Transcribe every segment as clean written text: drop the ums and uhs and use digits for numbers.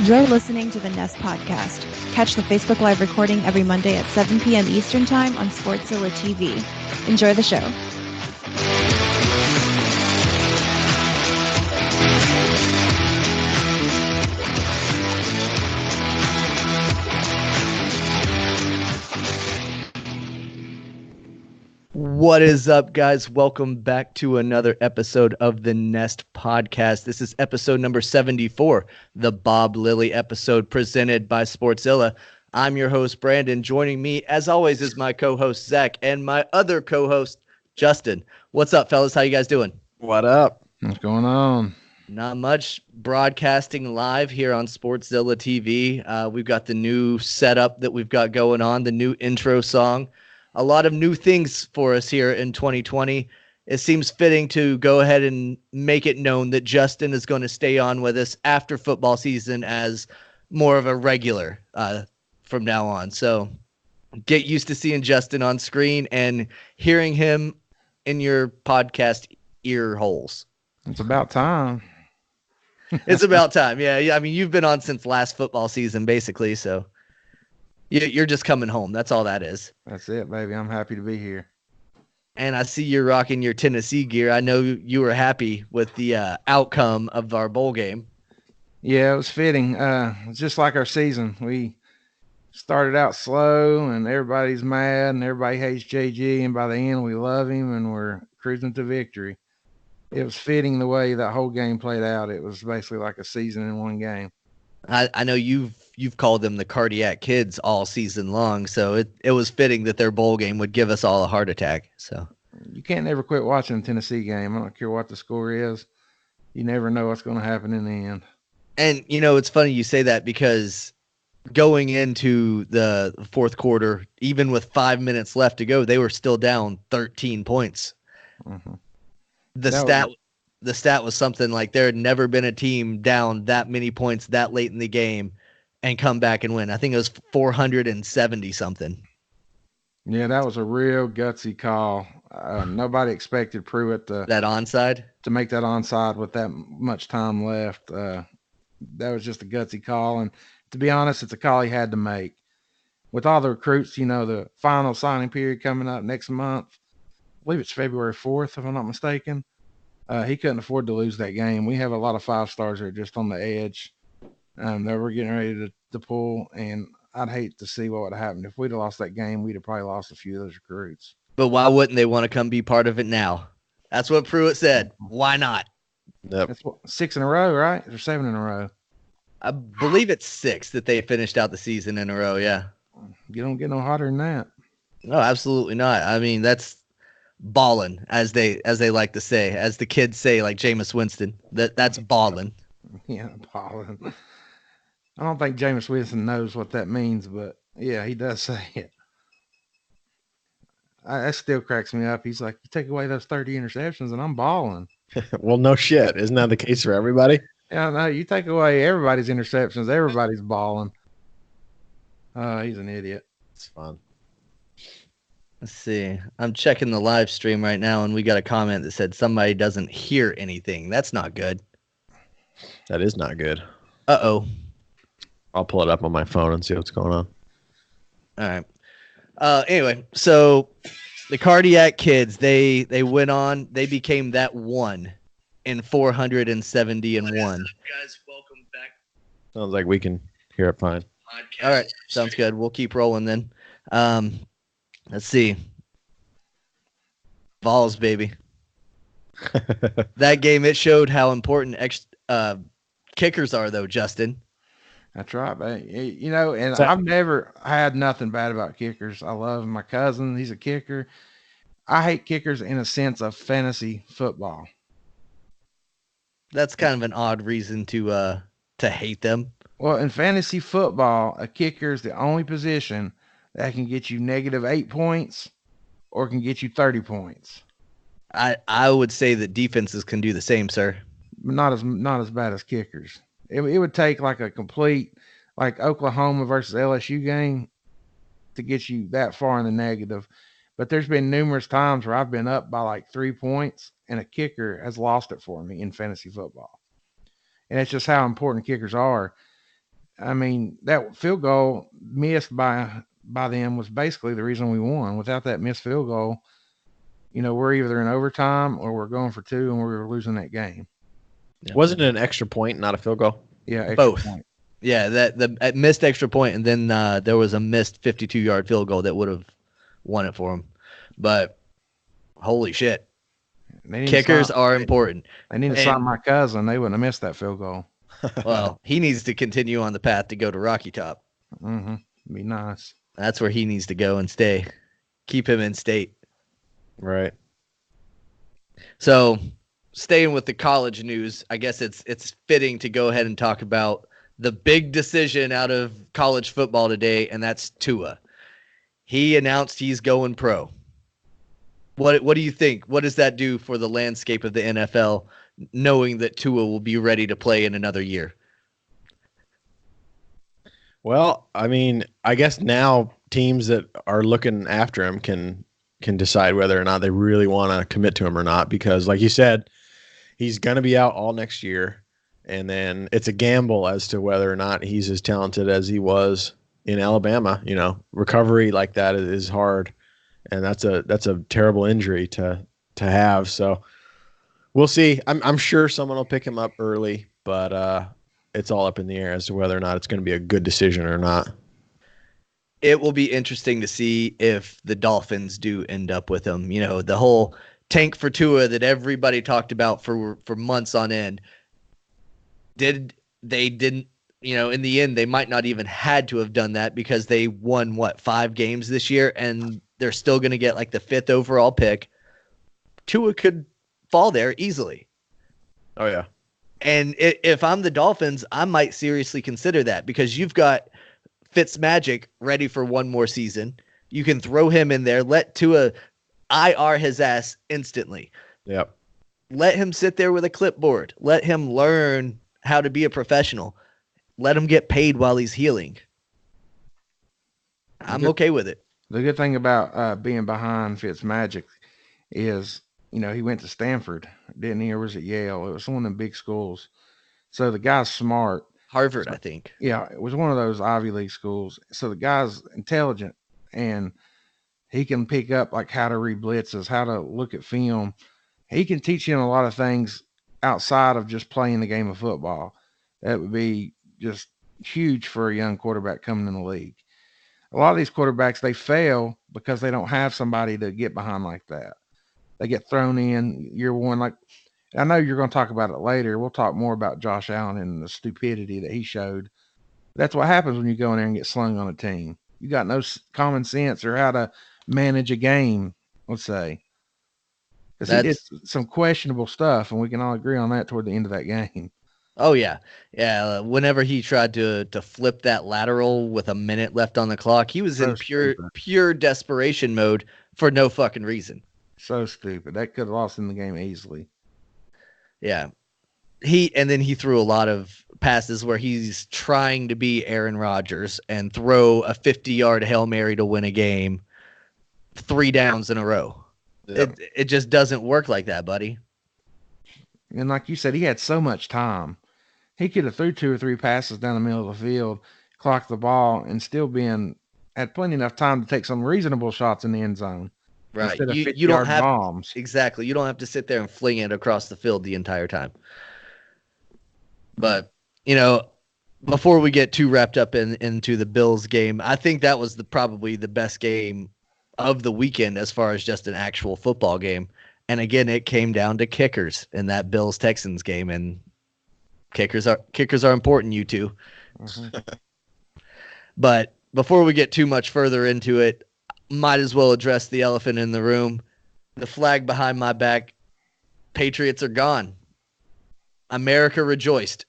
You're listening to the Nest Podcast. Catch the Facebook Live recording every Monday at 7 p.m. Eastern Time on Sportszilla TV. Enjoy the show. What is up, guys? Welcome back to another episode of the Nest Podcast. This is episode number 74, the Bob Lilly episode presented by Sportszilla. I'm your host, Brandon. Joining me, as always, is my co-host, Zach, and my other co-host, Justin. What's up, fellas? How you guys doing? What up? What's going on? Not much. Broadcasting live here on Sportszilla TV. We've got the new setup that we've got going on, the new intro song. A lot of new things for us here in 2020. It seems fitting to go ahead and make it known that Justin is going to stay on with us after football season as more of a regular from now on. So get used to seeing Justin on screen and hearing him in your podcast ear holes. It's about time. It's about time. Yeah. I mean, you've been on since last football season, basically. So you're just coming home. That's all that is. That's it, baby. I'm happy to be here. And I see you're rocking your Tennessee gear. I know you were happy with the outcome of our bowl game. Yeah, it was fitting. It's just like our season. We started out slow, and everybody's mad, and everybody hates JG, and by the end, we love him, and we're cruising to victory. It was fitting the way that whole game played out. It was basically like a season in one game. I know you've called them the cardiac kids all season long, so it was fitting that their bowl game would give us all a heart attack. So you can't never quit watching a Tennessee game. I don't care what the score is. You never know what's going to happen in the end. And, it's funny you say that because going into the fourth quarter, even with 5 minutes left to go, they were still down 13 points. Mm-hmm. The stat was something like there had never been a team down that many points that late in the game and come back and win. I think it was 470 something. Yeah, that was a real gutsy call. Nobody expected Pruitt that onside to make that onside with that much time left. That was just a gutsy call, and to be honest, it's a call he had to make. With all the recruits, the final signing period coming up next month. I believe it's February 4th, if I'm not mistaken. He couldn't afford to lose that game. We have a lot of 5-stars that are just on the edge that we're getting ready to pull, and I'd hate to see what would have happened. If we'd have lost that game, we'd have probably lost a few of those recruits. But why wouldn't they want to come be part of it now? That's what Pruitt said. Why not? Yep. That's 6 in a row, right? Or 7 in a row? I believe it's 6 that they finished out the season in a row, yeah. You don't get no hotter than that. No, absolutely not. I mean, that's ballin', as they like to say, as the kids say, like Jameis Winston. That's ballin'. Yeah, ballin'. I don't think Jameis Winston knows what that means, but yeah, he does say it. That still cracks me up. He's like, you take away those 30 interceptions and I'm balling. Well, no shit. Isn't that the case for everybody? Yeah, no, you take away everybody's interceptions, everybody's balling. He's an idiot. It's fun. Let's see. I'm checking the live stream right now, and we got a comment that said somebody doesn't hear anything. That's not good. That is not good. Uh-oh. I'll pull it up on my phone and see what's going on. All right. Anyway, so the cardiac kids, they went on. They became that one in 471. Guys, welcome back. Sounds like we can hear it fine. All right. Sounds good. We'll keep rolling then. Let's see. Vols, baby. That game, it showed how important kickers are, though, Justin. That's right, man. And I've never had nothing bad about kickers. I love my cousin. He's a kicker. I hate kickers in a sense of fantasy football. That's kind of an odd reason to hate them. Well, in fantasy football, a kicker is the only position that can get you -8 points or can get you 30 points. I would say that defenses can do the same, sir. But not as bad as kickers. It would take like a complete, like Oklahoma versus LSU game to get you that far in the negative. But there's been numerous times where I've been up by like 3 points and a kicker has lost it for me in fantasy football. And it's just how important kickers are. I mean, that field goal missed by them was basically the reason we won. Without that missed field goal, we're either in overtime or we're going for two and we're losing that game. Yeah. Wasn't it an extra point, not a field goal? Yeah, extra Both. point. Yeah, the missed extra point, and then there was a missed 52-yard field goal that would have won it for him. But holy shit, kickers are important. They need to sign my cousin. They wouldn't have missed that field goal. Well, he needs to continue on the path to go to Rocky Top. Mm-hmm. Be nice. That's where he needs to go and stay. Keep him in state. Right. So, staying with the college news, I guess it's fitting to go ahead and talk about the big decision out of college football today, and that's Tua. He announced he's going pro. What do you think? What does that do for the landscape of the NFL, knowing that Tua will be ready to play in another year? Well, I mean, I guess now teams that are looking after him can decide whether or not they really want to commit to him or not, because like you said, he's going to be out all next year. And then it's a gamble as to whether or not he's as talented as he was in Alabama. Recovery like that is hard, and that's a terrible injury to have. So we'll see. I'm sure someone will pick him up early, but it's all up in the air as to whether or not it's going to be a good decision or not. It will be interesting to see if the Dolphins do end up with him. The whole tank for Tua that everybody talked about for months on end. In the end, they might not even had to have done that because they won 5 games this year, and they're still going to get like the 5th overall pick. Tua could fall there easily. Oh yeah. And if I'm the Dolphins, I might seriously consider that, because you've got Fitzmagic ready for one more season. You can throw him in there, let Tua IR his ass instantly. Yep. Let him sit there with a clipboard. Let him learn how to be a professional. Let him get paid while he's healing. I'm okay with it. The good thing about being behind Fitzmagic is, he went to Stanford, didn't he? Or was it Yale? It was one of them big schools. So the guy's smart. Harvard, I think. Yeah, it was one of those Ivy League schools. So the guy's intelligent, and he can pick up like how to read blitzes, how to look at film. He can teach him a lot of things outside of just playing the game of football. That would be just huge for a young quarterback coming in the league. A lot of these quarterbacks, they fail because they don't have somebody to get behind like that. They get thrown in year one. Like, I know you're going to talk about it later. We'll talk more about Josh Allen and the stupidity that he showed. That's what happens when you go in there and get slung on a team. You got no common sense or how to manage a game, let's say. Because he did some questionable stuff, and we can all agree on that toward the end of that game. Oh, yeah. Yeah, whenever he tried to flip that lateral with a minute left on the clock, he was in pure desperation mode for no fucking reason. So stupid. That could have lost him the game easily. Yeah. And then he threw a lot of passes where he's trying to be Aaron Rodgers and throw a 50-yard Hail Mary to win a game 3 downs in a row. Yep. It just doesn't work like that, buddy. And like you said, he had so much time. He could have threw 2 or 3 passes down the middle of the field, clocked the ball, and still had plenty enough time to take some reasonable shots in the end zone. Right. You don't have bombs. Exactly. You don't have to sit there and fling it across the field the entire time. But, before we get too wrapped up into the Bills game, I think that was probably the best game of the weekend as far as just an actual football game. And again, it came down to kickers in that Bills-Texans game, and kickers are important, you two. Mm-hmm. But before we get too much further into it, might as well address the elephant in the room. The flag behind my back. Patriots are gone. America rejoiced.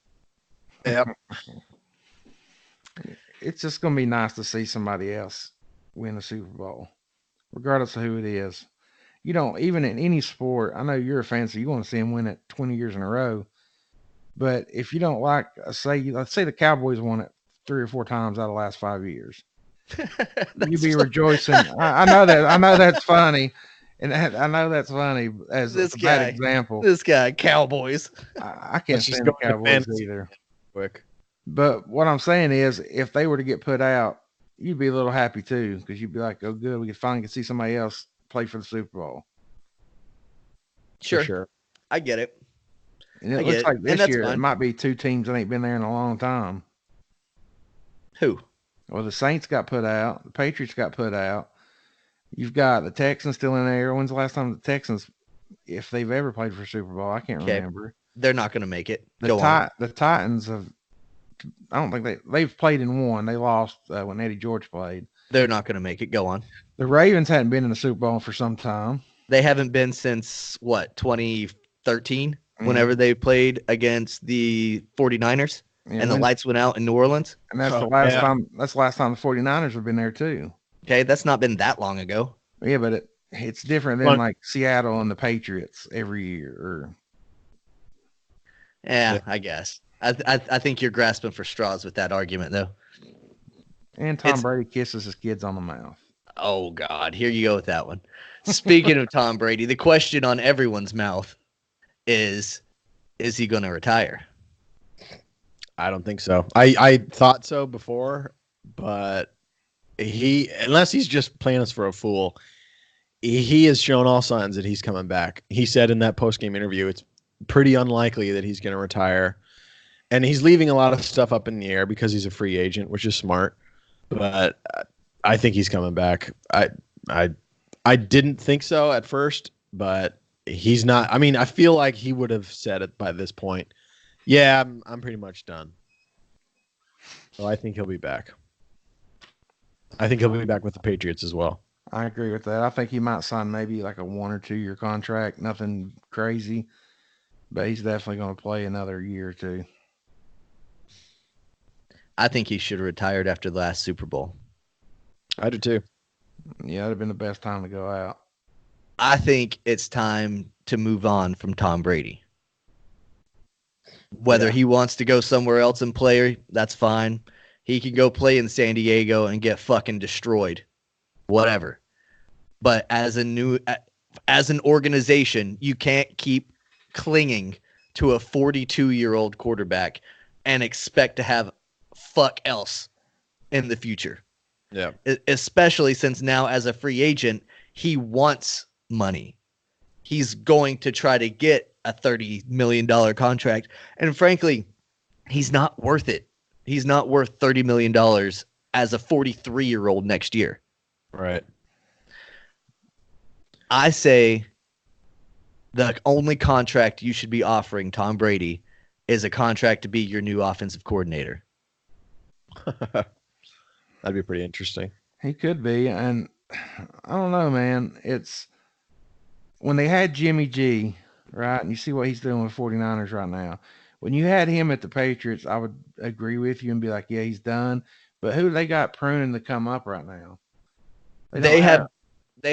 Yep. It's just going to be nice to see somebody else win a Super Bowl, regardless of who it is. Even in any sport, I know you're a fan, so you want to see them win it 20 years in a row. But if you don't like, let's say the Cowboys won it 3 or 4 times out of the last 5 years. You'd be rejoicing. I know that's funny. And I know that's funny as a bad example. This guy, Cowboys. I can't stand the Cowboys either. Quick. But what I'm saying is, if they were to get put out, you'd be a little happy too, because you'd be like, "Oh, good, we could finally see somebody else play for the Super Bowl." Sure. For sure. I get it. And I it get looks it. like And this that's year it fine. might be two teams that ain't been there in a long time. Who? Well, the Saints got put out. The Patriots got put out. You've got the Texans still in there. When's the last time the Texans, if they've ever played for Super Bowl? I can't Okay. remember. They're not going to make it. Go on. The Titans have. I don't think they've played in one. They lost when Eddie George played. They're not going to make it. Go on. The Ravens hadn't been in the Super Bowl for some time. They haven't been since what, 2013, whenever they played against the 49ers Yeah, and the lights went out in New Orleans. and that's the Oh, last yeah. time. That's the last time the 49ers have been there too. Okay, that's not been that long ago. Yeah, but it's different than Well- like Seattle and the Patriots every year. Or Yeah, I guess. I think you're grasping for straws with that argument, though. and Tom It's- Brady kisses his kids on the mouth. Oh, God. Here you go with that one. Speaking of Tom Brady, the question on everyone's mouth is he going to retire? I don't think so. I thought so before, but unless he's just playing us for a fool, he has shown all signs that he's coming back. He said in that post-game interview, it's pretty unlikely that he's going to retire. And he's leaving a lot of stuff up in the air because he's a free agent, which is smart. But I think he's coming back. I didn't think so at first, but he's not. I mean, I feel like he would have said it by this point. Yeah, I'm pretty much done. So I think he'll be back. I think he'll be back with the Patriots as well. I agree with that. I think he might sign maybe like a 1 or 2 year contract, nothing crazy, but he's definitely going to play another year or two. I think he should have retired after the last Super Bowl. I do too. Yeah, that'd have been the best time to go out. I think it's time to move on from Tom Brady. Whether Yeah. he wants to go somewhere else and play, that's fine. He can go play in San Diego and get fucking destroyed. Whatever. But as an organization, you can't keep clinging to a 42-year-old quarterback and expect to have fuck else in the future. Yeah. Especially since now as a free agent, he wants money. He's going to try to get a $30 million contract. And frankly, he's not worth it. He's not worth $30 million as a 43-year-old next year. Right. I say the only contract you should be offering Tom Brady is a contract to be your new offensive coordinator. That'd be pretty interesting. He could be, and I don't know, man. It's when they had Jimmy G, right? And you see what he's doing with 49ers right now. When you had him at the Patriots, I would agree with you and be like, yeah, he's done. But who they got pruning to come up right now? They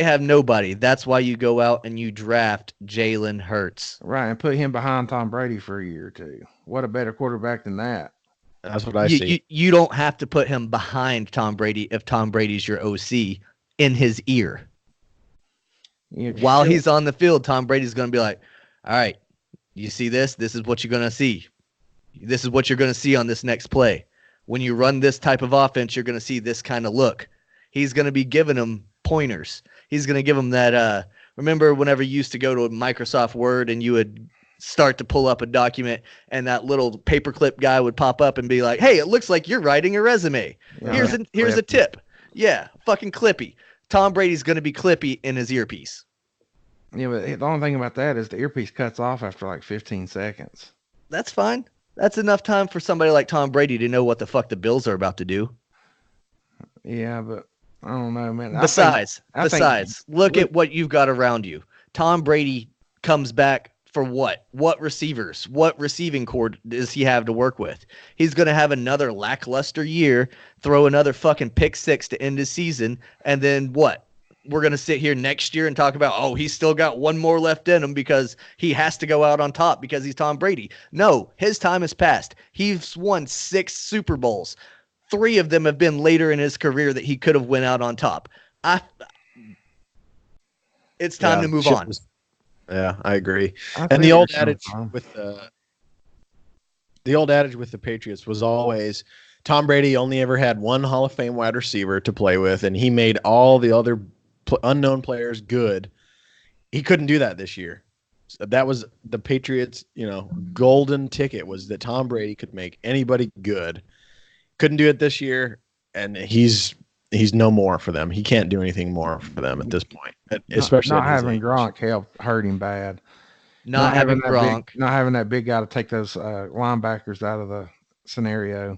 have nobody. That's why you go out and you draft Jalen Hurts. Right, and put him behind Tom Brady for a year or two. What a better quarterback than that. That's what I see. You don't have to put him behind Tom Brady if Tom Brady's your OC in his ear. Yeah, While still- he's on the field, Tom Brady's going to be like, all right, you see this? This is what you're going to see. This is what you're going to see on this next play. When you run this type of offense, you're going to see this kind of look. He's going to be giving them pointers. He's going to give them that. Remember whenever you used to go to Microsoft Word and you would start to pull up a document and that little paperclip guy would pop up and be like, hey, it looks like you're writing a resume. Yeah, Here's a Clippy. tip. Yeah, fucking Clippy. Tom Brady's going to be Clippy in his earpiece. Yeah, but the only thing about that is the earpiece cuts off after like 15 seconds. That's fine. That's enough time for somebody like Tom Brady to know what the fuck the Bills are about to do. Yeah, but I don't know, man. I Besides, think- look at what you've got around you. Tom Brady comes back for what? What receivers? What receiving core does he have to work with? He's going to have another lackluster year, throw another fucking pick six to end his season, and then what? We're going to sit here next year and talk about, oh, he's still got one more left in him because he has to go out on top because he's Tom Brady. No, his time has passed. He's won 6 Super Bowls. 3 of them have been later in his career that he could have went out on top. It's time to move shit on. Yeah, I agree. I And think the old there's adage some- with the old adage with the Patriots was always Tom Brady only ever had one Hall of Fame wide receiver to play with, and he made all the other unknown players good. He couldn't do that this year. So that was the Patriots, golden ticket, was that Tom Brady could make anybody good. Couldn't do it this year, and he's no more for them. He can't do anything more for them at this point, especially not having Gronk helped hurt him bad. Not having Gronk. Not having that big guy to take those linebackers out of the scenario.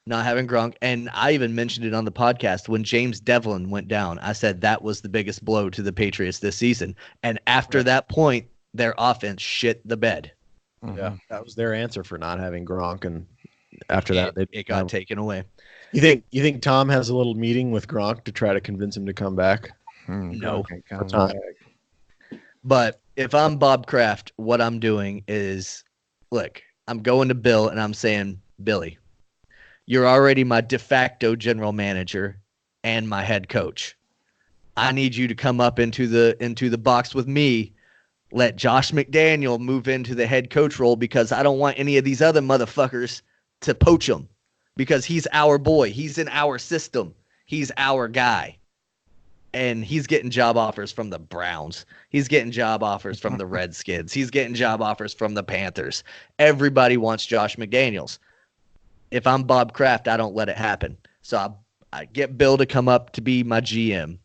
Not having Gronk. And I even mentioned it on the podcast when James Devlin went down. I said that was the biggest blow to the Patriots this season. And after that point, their offense shit the bed. Mm-hmm. Yeah, that was their answer for not having Gronk. And after that, it got taken away. You think Tom has a little meeting with Gronk to try to convince him to come back? No. But if I'm Bob Kraft, what I'm doing is, look, I'm going to Bill and I'm saying, Billy, you're already my de facto general manager and my head coach. I need you to come up into the box with me. Let Josh McDaniel move into the head coach role because I don't want any of these other motherfuckers to poach him because he's our boy. He's in our system. He's our guy. And he's getting job offers from the Browns. He's getting job offers from the Redskins. He's getting job offers from the Panthers. Everybody wants Josh McDaniels. If I'm Bob Kraft, I don't let it happen. So I get Bill to come up to be my GM.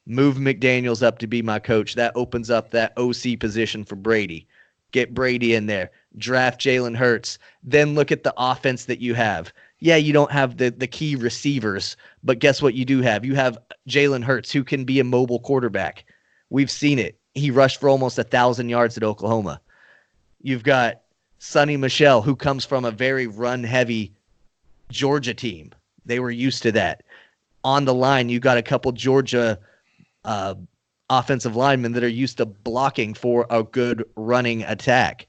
Move McDaniels up to be my coach. That opens up that OC position for Brady. Get Brady in there. Draft Jalen Hurts. Then look at the offense that you have. Yeah, you don't have the key receivers, but guess what you do have? You have Jalen Hurts, who can be a mobile quarterback. We've seen it. He rushed for almost 1,000 yards at Oklahoma. You've got Sonny Michel, who comes from a very run-heavy Georgia team. They were used to that. On the line, you got a couple Georgia offensive linemen that are used to blocking for a good running attack.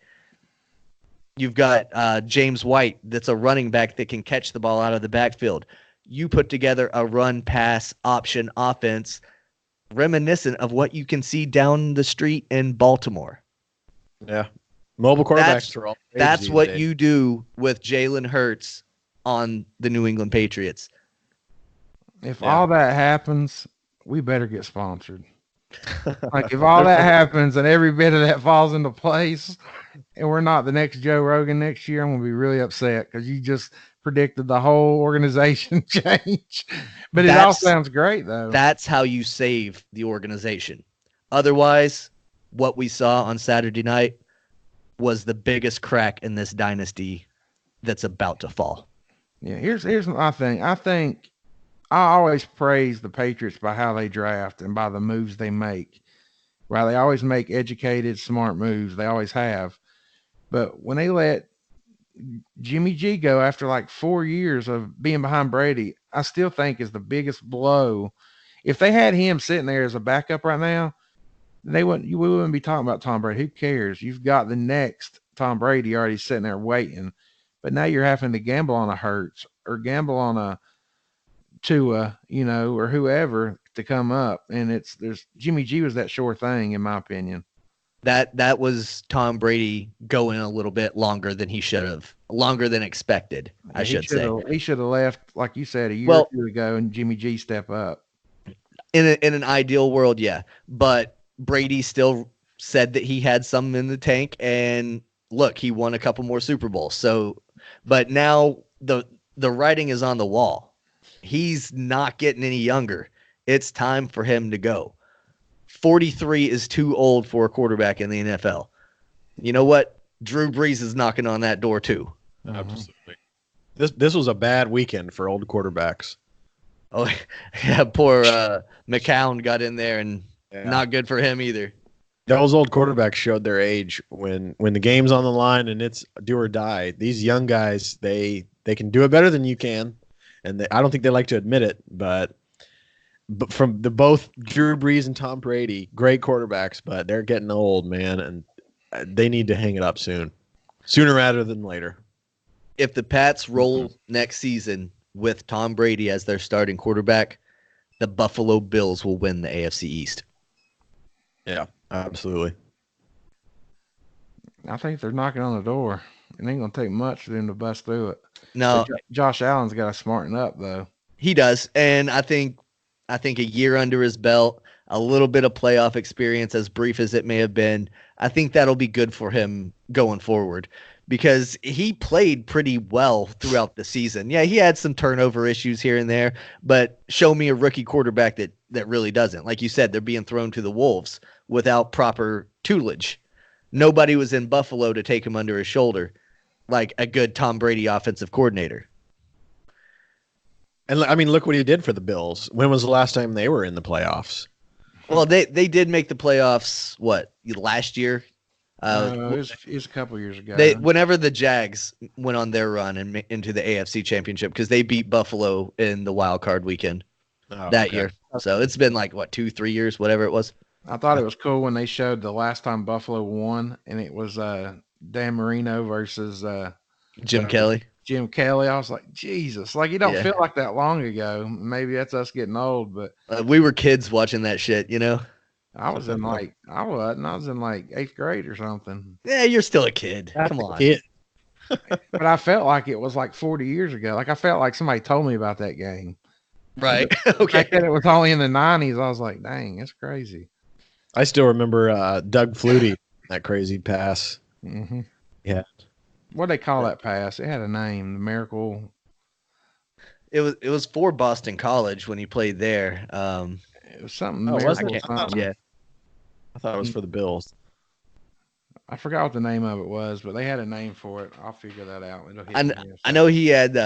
You've got James White that's a running back that can catch the ball out of the backfield. You put together a run-pass option offense reminiscent of what you can see down the street in Baltimore. Yeah. Mobile quarterbacks are all that's what you do with Jalen Hurts on the New England Patriots. If all that happens, we better get sponsored. Like if all that happens and every bit of that falls into place and we're not the next Joe Rogan next year, I'm going to be really upset because you just predicted the whole organization change. But it all sounds great, though. That's how you save the organization. Otherwise, what we saw on Saturday night was the biggest crack in this dynasty that's about to fall. Yeah, here's my thing. I think I always praise the Patriots by how they draft and by the moves they make. Right? They always make educated, smart moves. They always have. But when they let Jimmy G go after like 4 years of being behind Brady, I still think is the biggest blow. If they had him sitting there as a backup right now, we wouldn't be talking about Tom Brady. Who cares? You've got the next Tom Brady already sitting there waiting. But now you're having to gamble on a Hurts or gamble on a Tua, or whoever to come up. And there's Jimmy G was that sure thing, in my opinion. That was Tom Brady going a little bit longer than he should have, longer than expected, I should say. He should have left, like you said, a year or two ago, and Jimmy G step up. In an ideal world, yeah. But Brady still said that he had some in the tank, and look, he won a couple more Super Bowls. So, but now the writing is on the wall. He's not getting any younger. It's time for him to go. 43 is too old for a quarterback in the NFL. You know what? Drew Brees is knocking on that door too. Absolutely. This was a bad weekend for old quarterbacks. Oh, yeah, poor McCown got in there and not good for him either. Those old quarterbacks showed their age when the game's on the line and it's do or die. These young guys, they can do it better than you can, and I don't think they like to admit it, but from both Drew Brees and Tom Brady, great quarterbacks, but they're getting old, man, and they need to hang it up sooner rather than later. If the Pats roll next season with Tom Brady as their starting quarterback, the Buffalo Bills will win the AFC East. Yeah, absolutely. I think they're knocking on the door. It ain't gonna take much for them to bust through it. No, Josh Allen's got to smarten up though. he does, and I think a year under his belt, a little bit of playoff experience, as brief as it may have been, I think that'll be good for him going forward because he played pretty well throughout the season. Yeah, he had some turnover issues here and there, but show me a rookie quarterback that really doesn't. Like you said, they're being thrown to the wolves without proper tutelage. Nobody was in Buffalo to take him under his shoulder like a good Tom Brady offensive coordinator. And I mean, look what he did for the Bills. When was the last time they were in the playoffs? Well, they did make the playoffs, last year? It was a couple years ago. Whenever the Jags went on their run and into the AFC Championship, because they beat Buffalo in the wild card weekend that year. So it's been 2-3 years, whatever it was. I thought it was cool when they showed the last time Buffalo won, and it was Dan Marino versus Jim Kelly. Jim Kelly. I was like, Jesus, you don't feel like that long ago. Maybe that's us getting old, but we were kids watching that shit, I was in I was in 8th grade or something. Yeah, you're still a kid. Come on. Kid. But I felt like it was 40 years ago. I felt like somebody told me about that game. Right. Okay. Back then it was only in the 90s. I was like, dang, that's crazy. I still remember Doug Flutie, that crazy pass. Mm-hmm. Yeah. What they call that pass? It had a name. The Miracle. It was for Boston College when he played there. It was something. Was Miracle it? something. Yeah. I thought it was for the Bills. I forgot what the name of it was, but they had a name for it. I'll figure that out. I know he had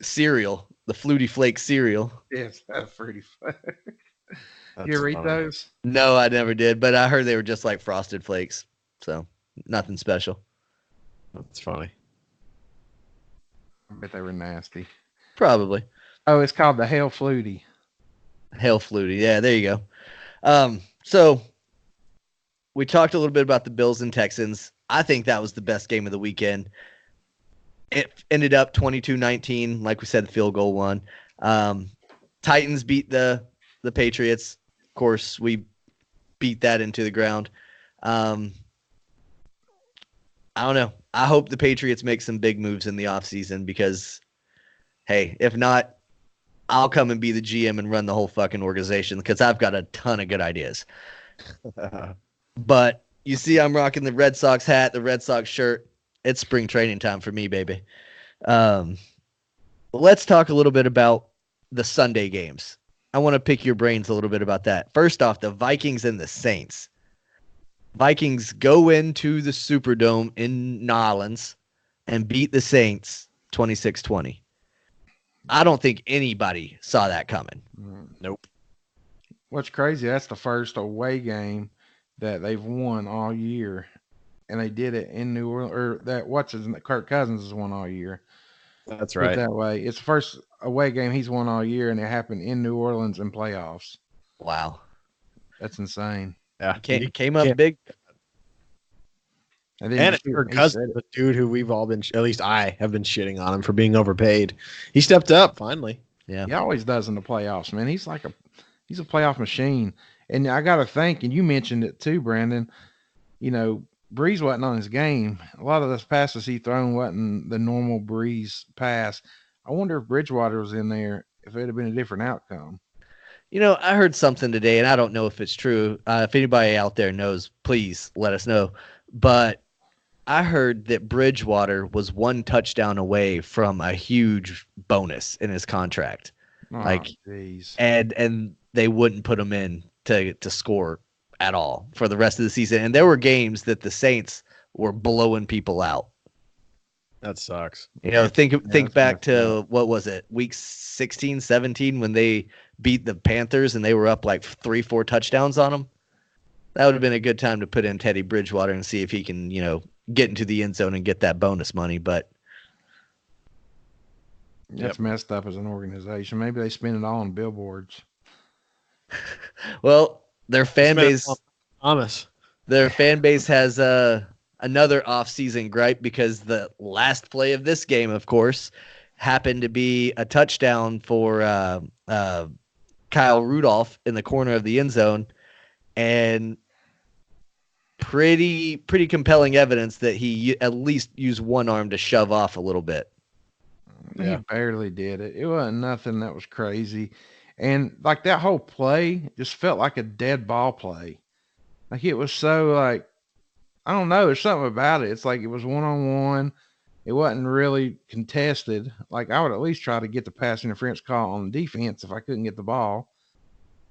cereal, the Flutie Flake cereal. Yes, that's pretty fun. You ever eat those? No, I never did, but I heard they were just like Frosted Flakes, so nothing special. That's funny. I bet they were nasty. Probably. Oh, it's called the Hail Flutie. Hail Flutie. Yeah, there you go. So we talked a little bit about the Bills and Texans. I think that was the best game of the weekend. It ended up 22-19, like we said, the field goal won. Titans beat the Patriots. Of course, we beat that into the ground. I don't know. I hope the Patriots make some big moves in the offseason because, hey, if not, I'll come and be the GM and run the whole fucking organization because I've got a ton of good ideas. But you see I'm rocking the Red Sox hat, the Red Sox shirt. It's spring training time for me, baby. Let's talk a little bit about the Sunday games. I want to pick your brains a little bit about that. First off, the Vikings and the Saints. Vikings go into the Superdome in New Orleans and beat the Saints 26-20. I don't think anybody saw that coming. Nope. What's crazy, that's the first away game that they've won all year. And they did it in New Orleans, Kirk Cousins has won all year. That's Put right. it that way. It's the first away game he's won all year, and it happened in New Orleans in playoffs. Wow. That's insane. Yeah. Came up big. And Kirk Cousins, the dude who we've all been, at least I have been shitting on him for being overpaid. He stepped up finally. Yeah. He always does in the playoffs, man. He's a playoff machine. And I got to think, and you mentioned it too, Brandon, Breeze wasn't on his game. A lot of those passes he thrown wasn't the normal Breeze pass. I wonder if Bridgewater was in there, if it had been a different outcome. I heard something today, and I don't know if it's true. If anybody out there knows, please let us know. But I heard that Bridgewater was one touchdown away from a huge bonus in his contract. Oh, geez. And they wouldn't put him in to score at all for the rest of the season. And there were games that the Saints were blowing people out. That sucks. Think back to, what was it, week 16, 17, when they beat the Panthers and they were up 3-4 touchdowns on them. That would have been a good time to put in Teddy Bridgewater and see if he can, get into the end zone and get that bonus money. But that's messed up as an organization. Maybe they spend it all on billboards. Well, their fan base, Thomas. Their fan base has another off-season gripe because the last play of this game, of course, happened to be a touchdown for Kyle Rudolph in the corner of the end zone, and pretty compelling evidence that he at least used one arm to shove off a little bit. He barely did it. It wasn't nothing that was crazy. And like that whole play just felt like a dead ball play. Like it was so like, I don't know. There's something about it. It's like it was one-on-one. It wasn't really contested. Like I would at least try to get the pass interference call on defense if I couldn't get the ball.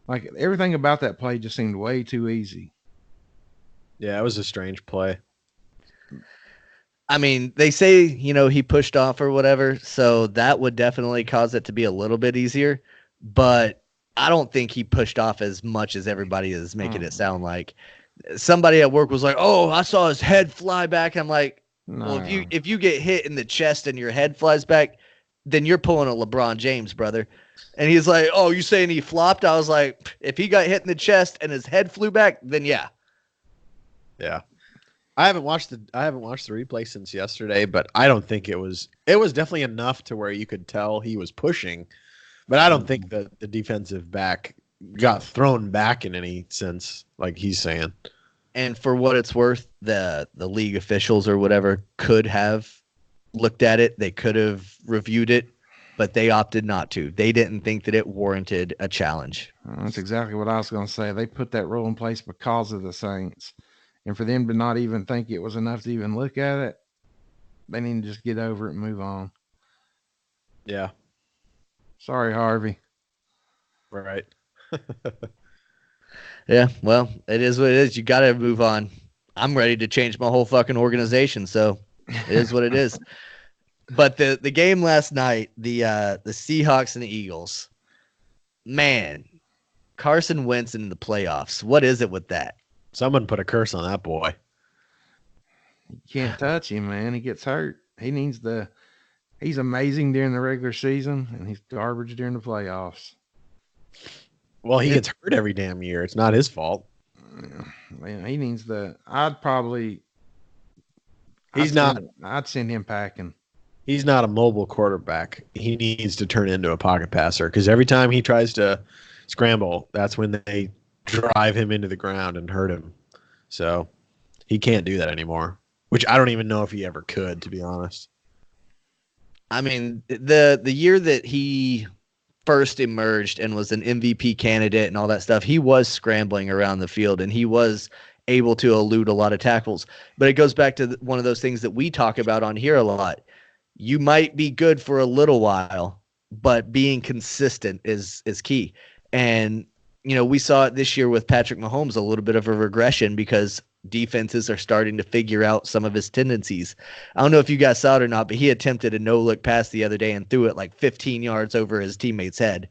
Like everything about that play just seemed way too easy. Yeah, it was a strange play. I mean, they say, you know, he pushed off or whatever, so that would definitely cause it to be a little bit easier. But I don't think he pushed off as much as everybody is making it sound like. Somebody at work was like, "Oh, I saw his head fly back." I'm like, No. well, if you get hit in the chest and your head flies back, then you're pulling a LeBron James, brother. And he's like, "Oh, you saying he flopped?" I was like, if he got hit in the chest and his head flew back, then yeah. Yeah. I haven't watched the replay since yesterday, but I don't think it was definitely enough to where you could tell he was pushing, but I don't think that the defensive back got thrown back in any sense, like he's saying. And for what it's worth, the league officials or whatever could have looked at it. They could have reviewed it, but they opted not to. They didn't think that it warranted a challenge. That's exactly what I was going to say. They put that rule in place because of the Saints. And for them to not even think it was enough to even look at it, they need to just get over it and move on. Yeah. Sorry, Harvey. Right. Yeah, well, it is what it is. You got to move on. I'm ready to change my whole fucking organization, so it is what it is. But the game last night, the Seahawks and the Eagles, man, Carson Wentz in the playoffs. What is it with that? Someone put a curse on that boy. You can't touch him, man. He gets hurt. He's amazing during the regular season, and he's garbage during the playoffs. Well, he gets hurt every damn year. It's not his fault. Man, he needs I'd send him packing. He's not a mobile quarterback. He needs to turn into a pocket passer because every time he tries to scramble, that's when they drive him into the ground and hurt him. So he can't do that anymore, which I don't even know if he ever could, to be honest. I mean, the year that he first emerged and was an MVP candidate and all that stuff, he was scrambling around the field and he was able to elude a lot of tackles. But it goes back to one of those things that we talk about on here a lot. You might be good for a little while, but being consistent is key. And, you know, we saw it this year with Patrick Mahomes, a little bit of a regression because defenses are starting to figure out some of his tendencies. I don't know if you guys saw it or not, but he attempted a no-look pass the other day and threw it like 15 yards over his teammate's head.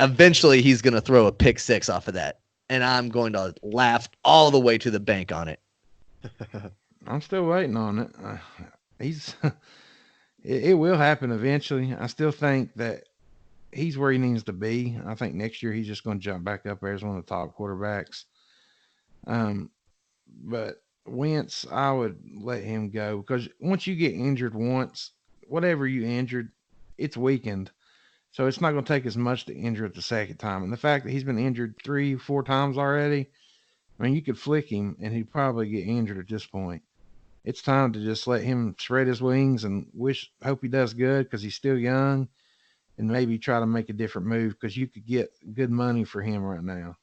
Eventually, he's going to throw a pick six off of that, and I'm going to laugh all the way to the bank on it. I'm still waiting on it. It will happen eventually. I still think that he's where he needs to be. I think next year he's just going to jump back up there as one of the top quarterbacks. But Wentz, I would let him go because once you get injured once, whatever you injured, it's weakened. So it's not going to take as much to injure it the second time. And the fact that he's been injured 3-4 times already, I mean, you could flick him and he'd probably get injured at this point. It's time to just let him spread his wings and hope he does good because he's still young and maybe try to make a different move because you could get good money for him right now.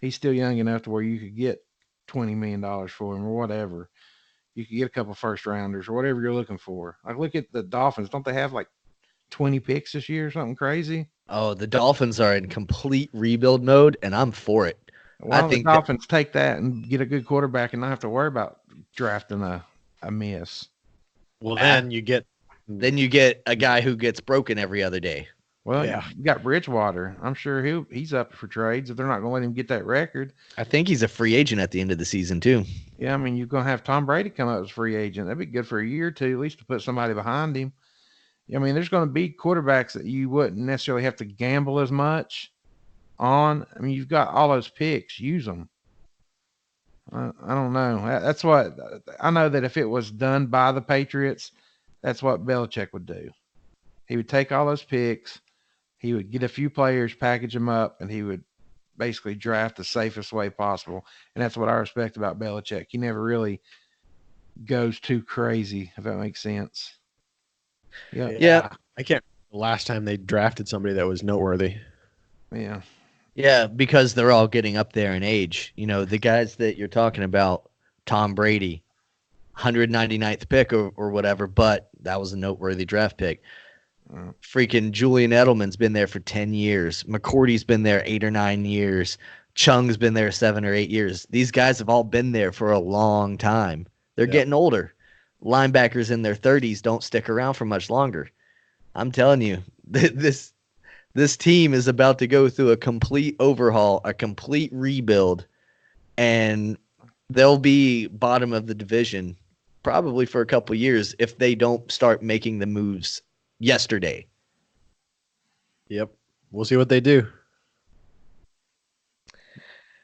He's still young enough to where you could get $20 million for him or whatever. You could get a couple first rounders or whatever you're looking for. Like, look at the Dolphins. Don't they have like 20 picks this year or something crazy? Oh, the Dolphins are in complete rebuild mode, and I'm for it. Why don't the Dolphins take that and get a good quarterback and not have to worry about drafting a miss? Well, then you get a guy who gets broken every other day. Well, yeah, you got Bridgewater. I'm sure he's up for trades if they're not going to let him get that record. I think he's a free agent at the end of the season too. Yeah, I mean, you're going to have Tom Brady come up as free agent. That'd be good for a year or two, at least to put somebody behind him. I mean, there's going to be quarterbacks that you wouldn't necessarily have to gamble as much on. I mean, you've got all those picks. Use them. I don't know. That's what I know, that if it was done by the Patriots, that's what Belichick would do. He would take all those picks. He would get a few players, package them up, and he would basically draft the safest way possible. And that's what I respect about Belichick. He never really goes too crazy, if that makes sense. Yeah. I can't remember the last time they drafted somebody that was noteworthy. Yeah. Yeah, because they're all getting up there in age. You know, the guys that you're talking about, Tom Brady, 199th pick or whatever, but that was a noteworthy draft pick. Freaking Julian Edelman's been there for 10 years. McCourty's been there 8 or 9 years. Chung's been there 7 or 8 years. These guys have all been there for a long time. They're getting older. Linebackers in their 30s don't stick around for much longer. I'm telling you, this team is about to go through a complete overhaul, a complete rebuild, and they'll be bottom of the division probably for a couple of years if they don't start making the moves yesterday. Yep. We'll see what they do.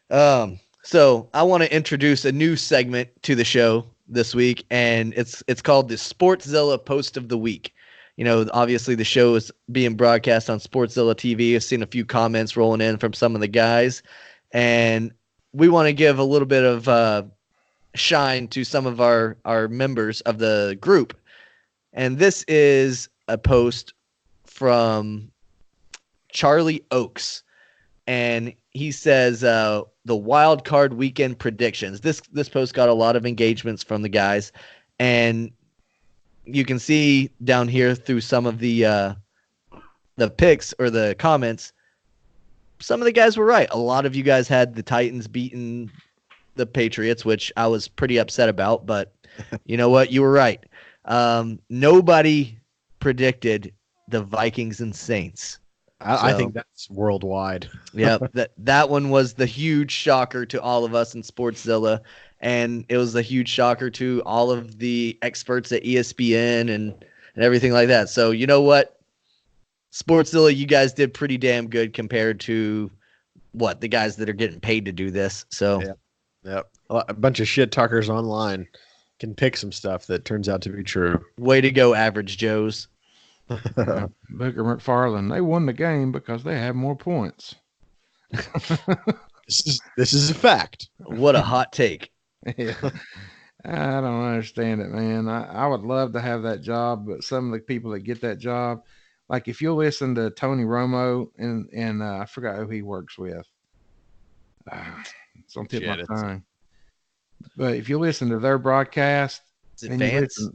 So I want to introduce a new segment to the show this week, and it's called the Sportszilla Post of the Week. You know, obviously the show is being broadcast on Sportszilla TV. I've seen a few comments rolling in from some of the guys, and we want to give a little bit of shine to some of our members of the group. And this is a post from Charlie Oakes, and he says the wild card weekend predictions. This post got a lot of engagements from the guys, and you can see down here through some of the picks or the comments, some of the guys were right. A lot of you guys had the Titans beating the Patriots, which I was pretty upset about, but you know what? You were right. Nobody predicted the Vikings and Saints. I think that's worldwide. Yeah, that one was the huge shocker to all of us in Sportszilla, and it was a huge shocker to all of the experts at ESPN and everything like that. So you know what? Sportszilla, you guys did pretty damn good compared to the guys that are getting paid to do this. So Yep. A bunch of shit talkers online can pick some stuff that turns out to be true. Way to go, Average Joes. Booker McFarland, they won the game because they had more points. This is a fact. What a hot take. Yeah. I don't understand it, man. I would love to have that job, but some of the people that get that job, like if you'll listen to Tony Romo and I forgot who he works with. It's on tip of my tongue. But if you listen to their broadcast, Is it Vance?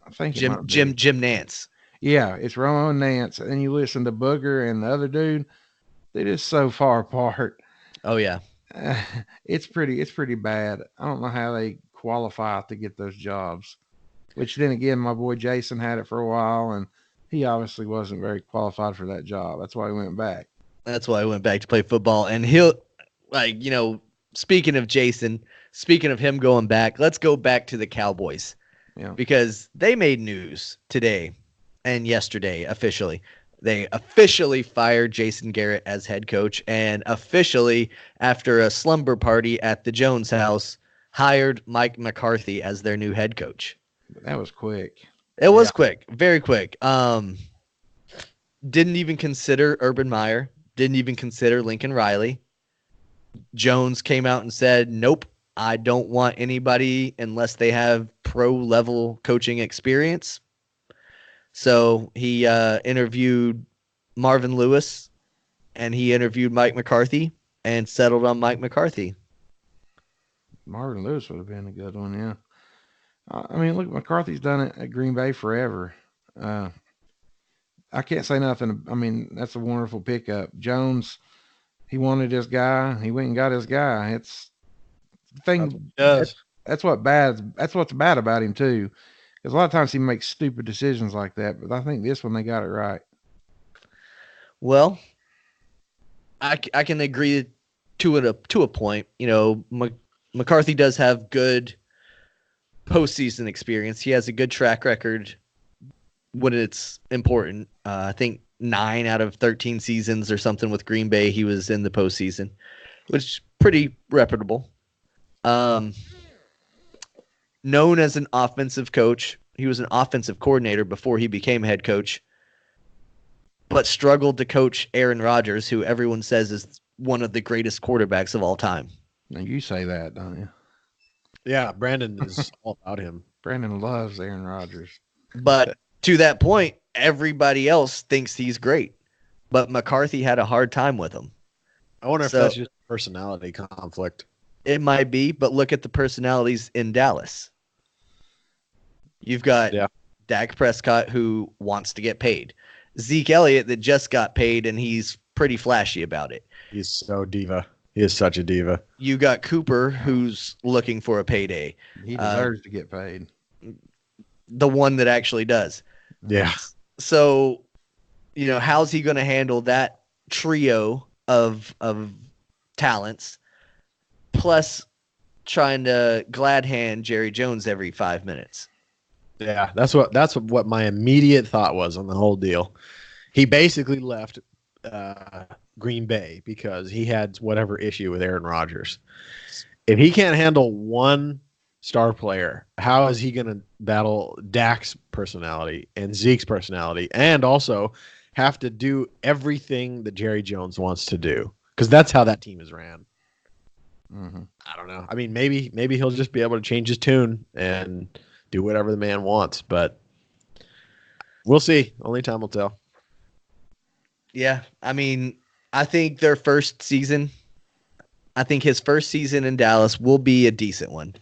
I think Jim Nance. Yeah, it's Romo and Nance, and you listen to Booger and the other dude. They're just so far apart. Oh yeah, it's pretty bad. I don't know how they qualify to get those jobs. Which then again, my boy Jason had it for a while, and he obviously wasn't very qualified for that job. That's why he went back. That's why I went back to play football. And he'll, speaking of Jason, speaking of him going back, let's go back to the Cowboys. Yeah. Because they made news today and yesterday officially. They officially fired Jason Garrett as head coach, and officially, after a slumber party at the Jones house, hired Mike McCarthy as their new head coach. That was quick. It was quick, very quick. Didn't even consider Urban Meyer. Didn't even consider Lincoln Riley. Jones came out and said, nope, I don't want anybody unless they have pro-level coaching experience. So he interviewed Marvin Lewis, and he interviewed Mike McCarthy, and settled on Mike McCarthy. Marvin Lewis would have been a good one, yeah. I mean, look, McCarthy's done it at Green Bay forever. I can't say nothing. I mean, that's a wonderful pickup. Jones, he wanted this guy. He went and got his guy. It's the thing. That's what's bad about him too, because a lot of times he makes stupid decisions like that. But I think this one they got it right. Well, I can agree to a point. McCarthy does have good postseason experience. He has a good track record when it's important. I think 9 out of 13 seasons or something with Green Bay, he was in the postseason, which is pretty reputable. Known as an offensive coach, he was an offensive coordinator before he became head coach, but struggled to coach Aaron Rodgers, who everyone says is one of the greatest quarterbacks of all time. Now you say that, don't you? Yeah, Brandon is all about him. Brandon loves Aaron Rodgers. But to that point, everybody else thinks he's great. But McCarthy had a hard time with him. I wonder if So- that's just a personality conflict. It might be, but look at the personalities in Dallas. You've got Yeah. Dak Prescott, who wants to get paid. Zeke Elliott, that just got paid, and he's pretty flashy about it. He's so diva. He is such a diva. You got Cooper, who's looking for a payday. He deserves to get paid. The one that actually does. Yeah. So, how's he going to handle that trio of talents, plus trying to glad hand Jerry Jones every 5 minutes? Yeah, that's what my immediate thought was on the whole deal. He basically left Green Bay because he had whatever issue with Aaron Rodgers. If he can't handle one star player, how is he going to battle Dak's personality and Zeke's personality, and also have to do everything that Jerry Jones wants to do? Because that's how that team is ran. Mm-hmm. I don't know. I mean, maybe he'll just be able to change his tune and do whatever the man wants, but we'll see. Only time will tell. Yeah, I mean, I think his first season in Dallas will be a decent one.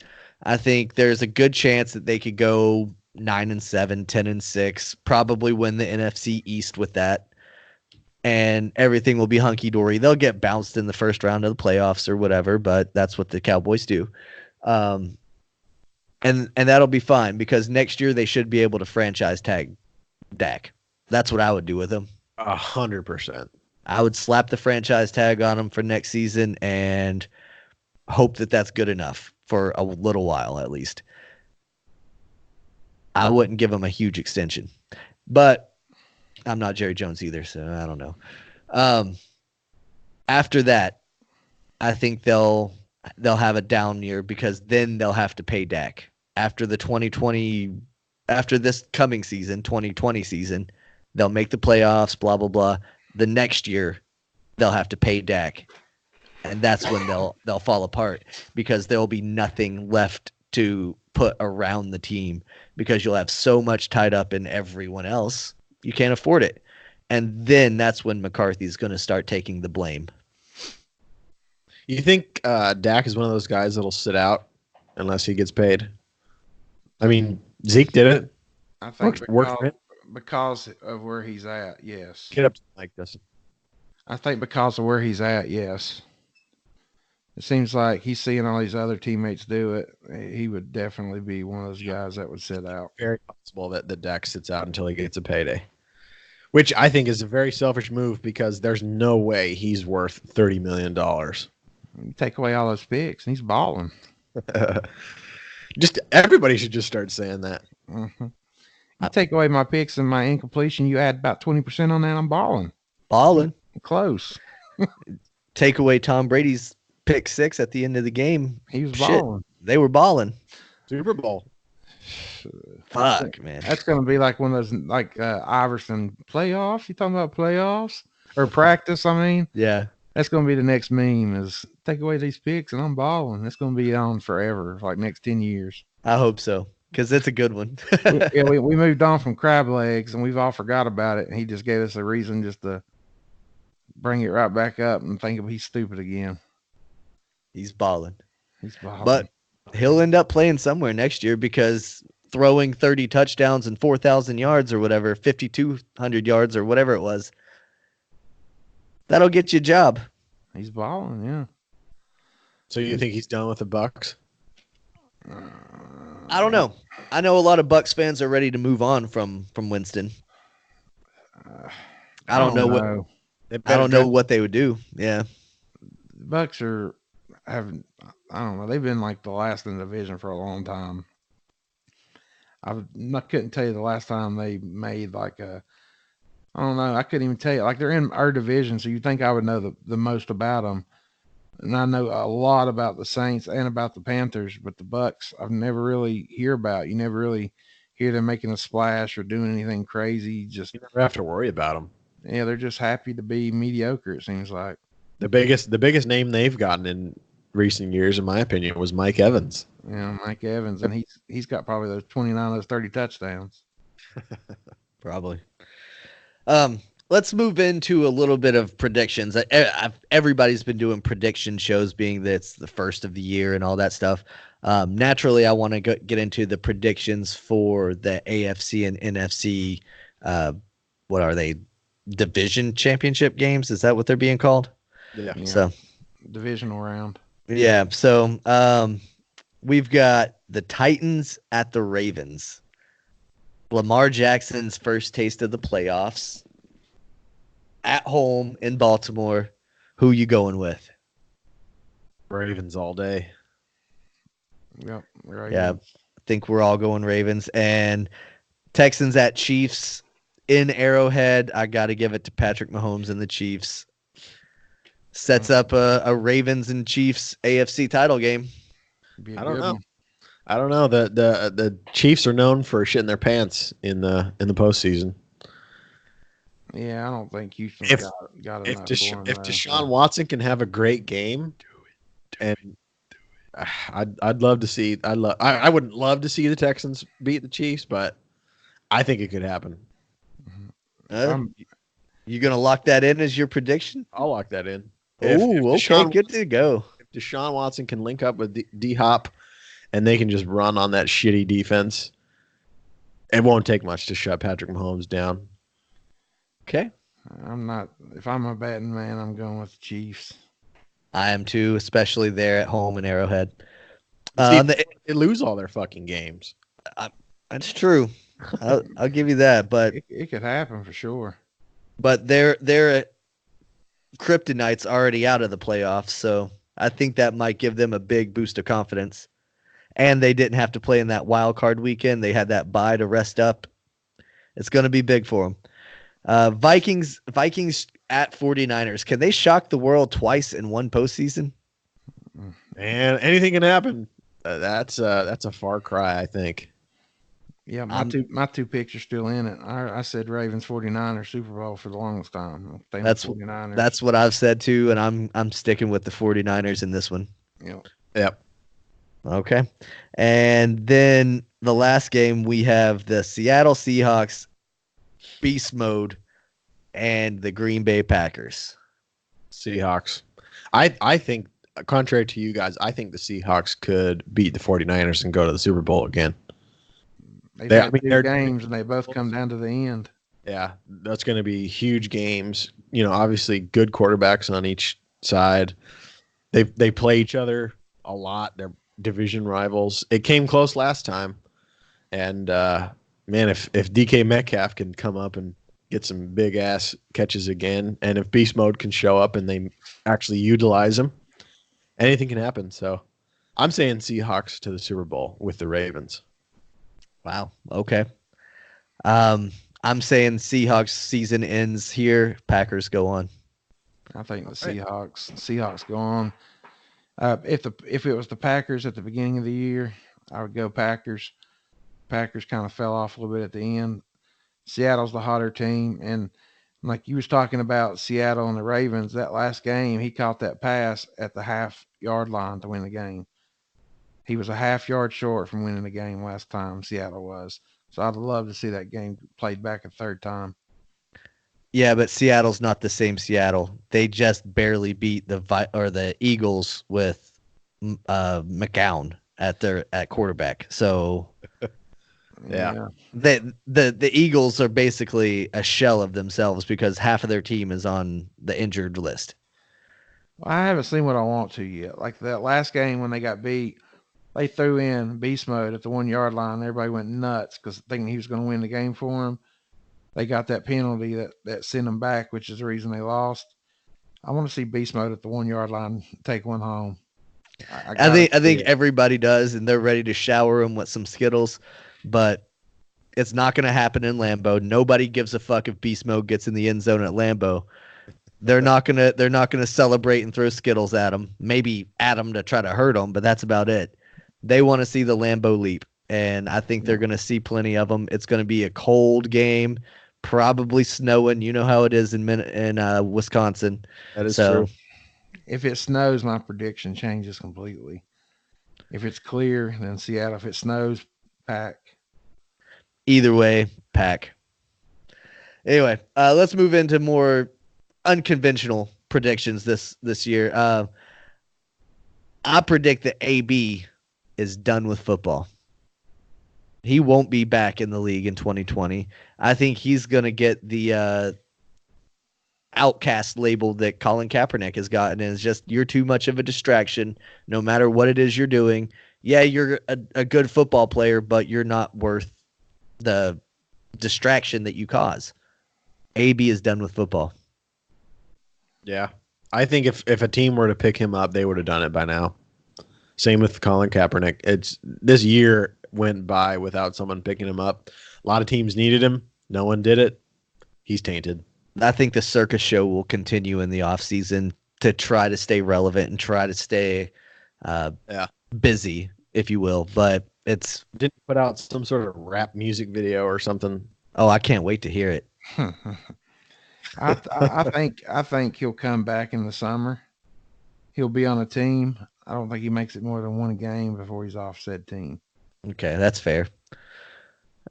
I think there's a good chance that they could go 9-7, 10-6, probably win the NFC East with that, and everything will be hunky dory. They'll get bounced in the first round of the playoffs or whatever, but that's what the Cowboys do. And that'll be fine because next year they should be able to franchise tag Dak. That's what I would do with him. 100%. I would slap the franchise tag on him for next season and hope that that's good enough for a little while at least. I wouldn't give him a huge extension, but I'm not Jerry Jones either, so I don't know. After that, I think they'll have a down year because then they'll have to pay Dak after this coming season, 2020 season. They'll make the playoffs, blah, blah, blah. The next year, they'll have to pay Dak. And that's when they'll fall apart because there'll be nothing left to put around the team because you'll have so much tied up in everyone else. You can't afford it. And then that's when McCarthy's going to start taking the blame. You think Dak is one of those guys that'll sit out unless he gets paid? I mean, Zeke did it. I think Worked for him. because of where he's at, yes. Get up to Mike, Dustin. I think because of where he's at, yes. It seems like he's seeing all these other teammates do it. He would definitely be one of those guys that would sit out. Very possible that Dak sits out until he gets a payday, which I think is a very selfish move because there's no way he's worth $30 million. You take away all those picks, and he's balling. Just everybody should just start saying that. Mm-hmm. You take away my picks and my incompletion, you add about 20% on that, I'm balling. Balling. Close. Take away Tom Brady's pick 6 at the end of the game. He was Shit. balling. They were balling. Super Bowl. Fuck, man. That's going to be like one of those, like Iverson playoffs. You talking about playoffs or practice? I mean, Yeah. that's going to be the next meme is take away these picks and I'm balling. That's going to be on forever, like next 10 years. I hope so because it's a good one. we moved on from crab legs and we've all forgot about it. And he just gave us a reason just to bring it right back up and think he's stupid again. He's balling. He's balling. But he'll end up playing somewhere next year because throwing 30 touchdowns and 4,000 yards or whatever, 5,200 yards or whatever it was, that'll get you a job. He's balling, yeah. So you think he's done with the Bucks? I don't know. I know a lot of Bucks fans are ready to move on from Winston. I don't know what they would do. Yeah. The Bucks I don't know. They've been like the last in the division for a long time. I couldn't tell you the last time they made I don't know. I couldn't even tell you. Like they're in our division, so you'd think I would know the most about them. And I know a lot about the Saints and about the Panthers, but the Bucks I've never really hear about. You never really hear them making a splash or doing anything crazy. You never have to worry about them. Yeah, they're just happy to be mediocre, it seems like. The biggest name they've gotten in recent years, in my opinion, was Mike Evans. Yeah, Mike Evans, and he's got probably those 29, those 30 touchdowns. Probably. Let's move into a little bit of predictions. Everybody's been doing prediction shows, being that it's the first of the year and all that stuff. Naturally, I want to get into the predictions for the AFC and NFC. What are they? Division championship games? Is that what they're being called? Yeah. So divisional round. Yeah. So we've got the Titans at the Ravens. Lamar Jackson's first taste of the playoffs at home in Baltimore. Who you going with? Ravens all day. Yep. Right. Yeah, I think we're all going Ravens. And Texans at Chiefs in Arrowhead. I got to give it to Patrick Mahomes and the Chiefs. Sets up a Ravens and Chiefs AFC title game. I don't know. I don't know. The Chiefs are known for shitting their pants in the postseason. Yeah, I don't think Houston got if Deshaun Watson can have a great game, I'd love to see. I wouldn't love to see the Texans beat the Chiefs, but I think it could happen. You gonna lock that in as your prediction? I'll lock that in. Oh, okay, good to go. If Deshaun Watson can link up with D Hop, and they can just run on that shitty defense, it won't take much to shut Patrick Mahomes down. Okay. If I'm a betting man, I'm going with the Chiefs. I am too, especially there at home in Arrowhead. They lose all their fucking games. That's true. I'll give you that, but it could happen for sure. But their Kryptonite's already out of the playoffs, so I think that might give them a big boost of confidence. And they didn't have to play in that wild card weekend. They had that bye to rest up. It's going to be big for them. Vikings at 49ers. Can they shock the world twice in one postseason? And anything can happen. That's a far cry, I think. Yeah, my two picks are still in it. I said Ravens 49ers Super Bowl for the longest time. That's 49ers. That's what I've said too, and I'm sticking with the 49ers in this one. Yep. Okay. And then the last game, we have the Seattle Seahawks beast mode and the Green Bay Packers. Seahawks. I think, contrary to you guys, I think the Seahawks could beat the 49ers and go to the Super Bowl again. They've had two games, and they both come down to the end. Yeah, that's going to be huge games. Obviously good quarterbacks on each side. They play each other a lot. They're division rivals. It came close last time. And, man, if DK Metcalf can come up and get some big-ass catches again, and if Beast Mode can show up and they actually utilize him, anything can happen. So I'm saying Seahawks to the Super Bowl with the Ravens. Wow. Okay. I'm saying Seahawks season ends here. Packers go on. I think the Seahawks go on. If it was the Packers at the beginning of the year, I would go Packers. Packers kind of fell off a little bit at the end. Seattle's the hotter team, and like you was talking about Seattle and the Ravens, that last game he caught that pass at the half-yard line to win the game. He was a half yard short from winning the game last time, Seattle was. So I'd love to see that game played back a third time. Yeah, but Seattle's not the same Seattle. They just barely beat the Eagles with McCown at quarterback. So yeah. The Eagles are basically a shell of themselves because half of their team is on the injured list. Well, I haven't seen what I want to yet. Like that last game when they got beat, they threw in beast mode at the 1 yard line. Everybody went nuts because thinking he was going to win the game for them. They got that penalty that sent them back, which is the reason they lost. I want to see beast mode at the 1 yard line take one home. I think everybody does, and they're ready to shower him with some Skittles, but it's not going to happen in Lambeau. Nobody gives a fuck if beast mode gets in the end zone at Lambeau. They're not gonna celebrate and throw Skittles at him. Maybe at him to try to hurt him, but that's about it. They want to see the Lambeau leap, and I think they're going to see plenty of them. It's going to be a cold game, probably snowing. You know how it is in Wisconsin. That is true. If it snows, my prediction changes completely. If it's clear, then Seattle. If it snows, Pack. Either way, Pack. Anyway, let's move into more unconventional predictions this year. I predict that AB is done with football. He won't be back in the league in 2020. I think he's going to get the outcast label that Colin Kaepernick has gotten. And it's just, you're too much of a distraction no matter what it is you're doing. Yeah, you're a good football player, but you're not worth the distraction that you cause. AB is done with football. Yeah. I think if a team were to pick him up, they would have done it by now. Same with Colin Kaepernick. It's this year went by without someone picking him up. A lot of teams needed him. No one did it. He's tainted. I think the circus show will continue in the offseason to try to stay relevant and try to stay busy, if you will. But it's didn't put out some sort of rap music video or something. Oh, I can't wait to hear it. I think he'll come back in the summer. He'll be on a team. I don't think he makes it more than one game before he's off said team. Okay, that's fair.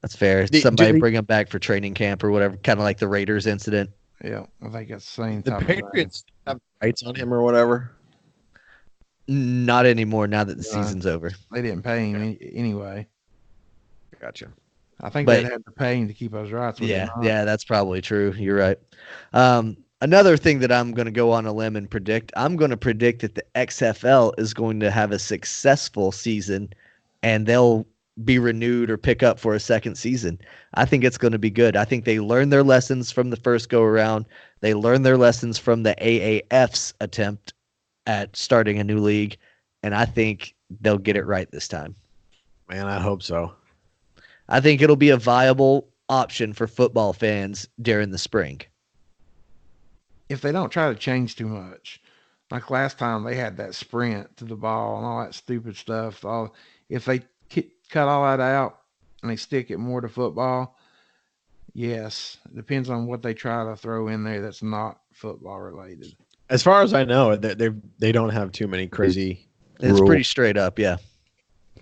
That's fair. Somebody bring him back for training camp or whatever, kind of like the Raiders incident. Yeah, I think it's the same. The Patriots have rights on him or whatever. Not anymore. Now that the season's over, they didn't pay him anyway. Gotcha. I think they had to pay him to keep those rights. Yeah, that's probably true. You're right. Another thing that I'm going to go on a limb and predict, I'm going to predict that the XFL is going to have a successful season and they'll be renewed or pick up for a second season. I think it's going to be good. I think they learned their lessons from the first go around. They learned their lessons from the AAF's attempt at starting a new league, and I think they'll get it right this time. Man, I hope so. I think it'll be a viable option for football fans during the spring. If they don't try to change too much, like last time they had that sprint to the ball and all that stupid stuff. If they cut all that out and they stick it more to football, yes, it depends on what they try to throw in there that's not football related. As far as I know, they don't have too many crazy. It's pretty straight up, yeah.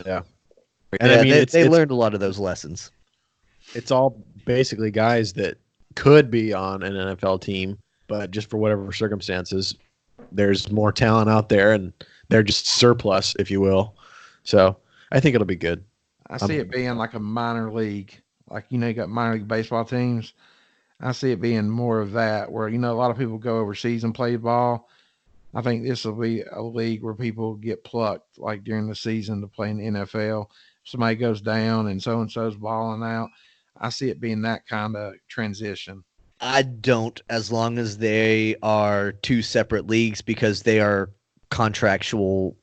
Yeah. And I mean, they learned a lot of those lessons. It's all basically guys that could be on an NFL team, but just for whatever circumstances, there's more talent out there, and they're just surplus, if you will. So I think it'll be good. I see it being like a minor league. Like, you got minor league baseball teams. I see it being more of that, where, a lot of people go overseas and play ball. I think this will be a league where people get plucked, like during the season, to play in the NFL. Somebody goes down and so-and-so's balling out. I see it being that kind of transition. I don't, as long as they are two separate leagues, because they are contractually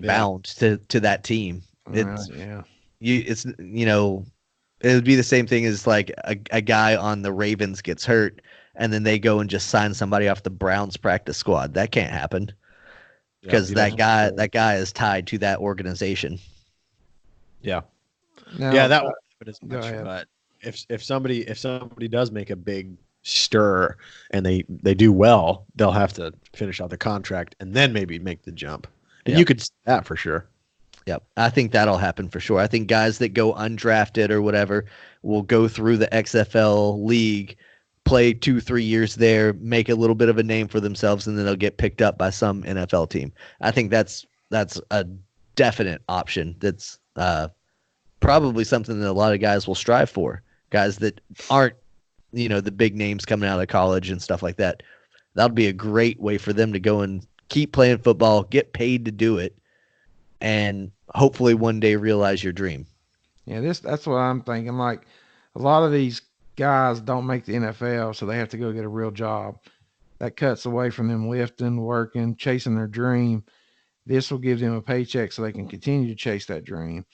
bound to that team. It's it would be the same thing as like a guy on the Ravens gets hurt and then they go and just sign somebody off the Browns practice squad. That can't happen because that guy is tied to that organization. Yeah. Now, that won't happen as much. But if somebody does make a big stir and they do well, they'll have to finish out the contract and then maybe make the jump. And you could see that for sure. Yep. I think that'll happen for sure. I think guys that go undrafted or whatever will go through the XFL league, play 2-3 years there, make a little bit of a name for themselves, and then they'll get picked up by some NFL team. I think that's a definite option. That's probably something that a lot of guys will strive for. Guys that aren't, the big names coming out of college and stuff like that. That'll be a great way for them to go and keep playing football, get paid to do it, and hopefully one day realize your dream. Yeah, that's what I'm thinking. Like, a lot of these guys don't make the NFL, so they have to go get a real job. That cuts away from them lifting, working, chasing their dream. This will give them a paycheck so they can continue to chase that dream.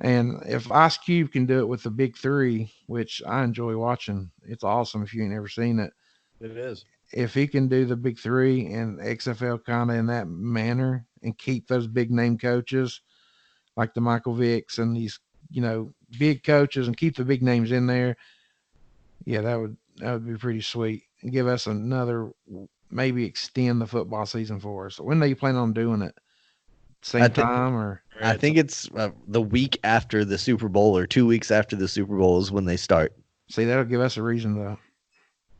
And if Ice Cube can do it with the Big Three, which I enjoy watching, it's awesome if you ain't ever seen it. It is. If he can do the Big Three and XFL kind of in that manner and keep those big name coaches like the Michael Vicks and these, big coaches, and keep the big names in there, yeah, that would be pretty sweet. And give us another maybe extend the football season for us. When do you plan on doing it? Same time or? I think it's the week after the Super Bowl or 2 weeks after the Super Bowl is when they start. See, that'll give us a reason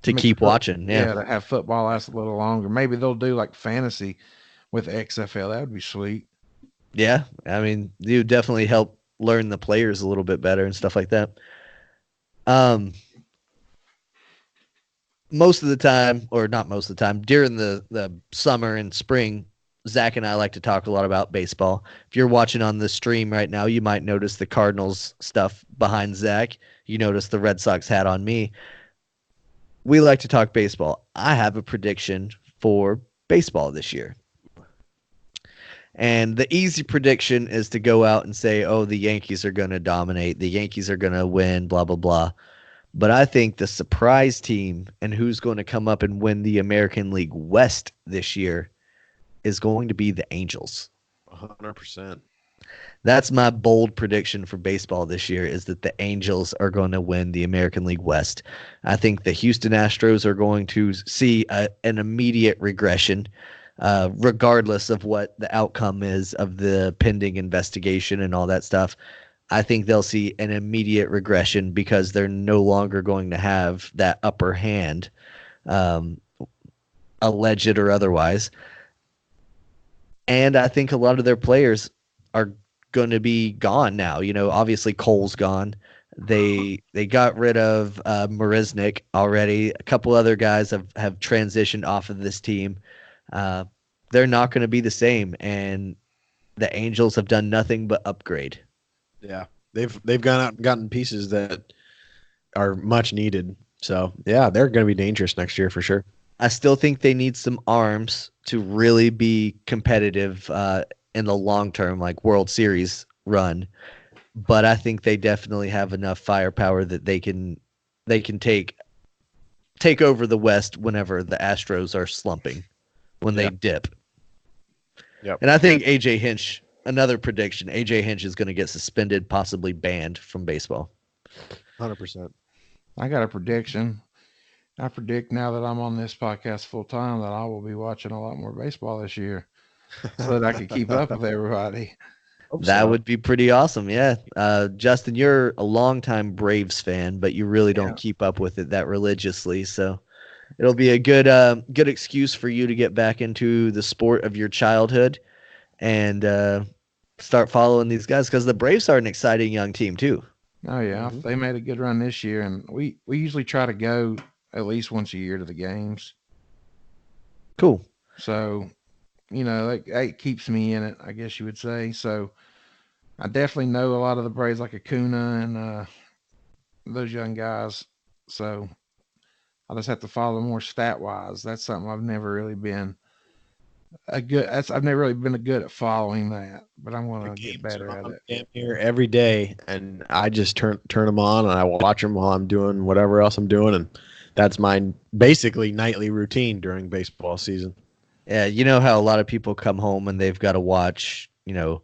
to keep watching. Yeah. To have football last a little longer. Maybe they'll do like fantasy with XFL. That would be sweet. Yeah. I mean, you definitely help learn the players a little bit better and stuff like that. Most of the time, or not most of the time, during the summer and spring, Zach and I like to talk a lot about baseball. If you're watching on the stream right now, you might notice the Cardinals stuff behind Zach. You notice the Red Sox hat on me. We like to talk baseball. I have a prediction for baseball this year. And the easy prediction is to go out and say, oh, the Yankees are going to dominate. The Yankees are going to win, blah, blah, blah. But I think the surprise team and who's going to come up and win the American League West this year is going to be the Angels. 100%. That's my bold prediction for baseball this year, is that the Angels are going to win the American League West. I think the Houston Astros are going to see an immediate regression, regardless of what the outcome is of the pending investigation and all that stuff. I think they'll see an immediate regression because they're no longer going to have that upper hand, alleged or otherwise. And I think a lot of their players are going to be gone now. You know, obviously Cole's gone. They got rid of Marisnik already. A couple other guys have transitioned off of this team. They're not going to be the same, and the Angels have done nothing but upgrade. Yeah, they've gone out and gotten pieces that are much needed. So yeah, they're going to be dangerous next year for sure. I still think they need some arms to really be competitive in the long term, like World Series run. But I think they definitely have enough firepower that they can take over the West whenever the Astros are slumping, when they dip. Yep. And I think AJ Hinch, another prediction, AJ Hinch is going to get suspended, possibly banned from baseball. 100%. I got a prediction. I predict now that I'm on this podcast full time that I will be watching a lot more baseball this year so that I can keep up with everybody. That would be pretty awesome. Yeah. Justin, you're a longtime Braves fan, but you really don't keep up with it that religiously. So it'll be a good excuse for you to get back into the sport of your childhood and start following these guys, because the Braves are an exciting young team too. Oh yeah. They made a good run this year, and we usually try to go at least once a year to the games. Cool. So, you know, it keeps me in it, I guess you would say. So I definitely know a lot of the Braves, like Acuna and those young guys. So I just have to follow more stat wise. That's something I've never really been I've never really been good at following that, but I'm going to get better at it. I'm here every day, and I just turn them on, and I watch them while I'm doing whatever else I'm doing, and that's my basically nightly routine during baseball season. Yeah, you know how a lot of people come home and they've got to watch, you know,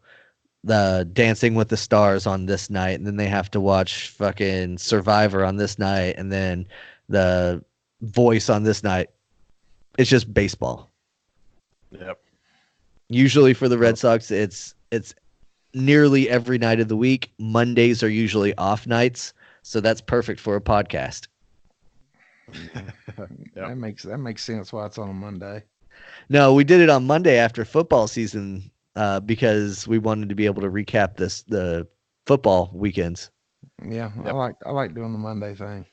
the Dancing with the Stars on this night, and then they have to watch fucking Survivor on this night, and then The Voice on this night. It's just baseball. Yep. Usually for the Red Sox, it's nearly every night of the week. Mondays are usually off nights, so that's perfect for a podcast. That makes sense why it's on a Monday. No, we did it on Monday after football season because we wanted to be able to recap the football weekends. Yeah, yep. I like doing the Monday thing.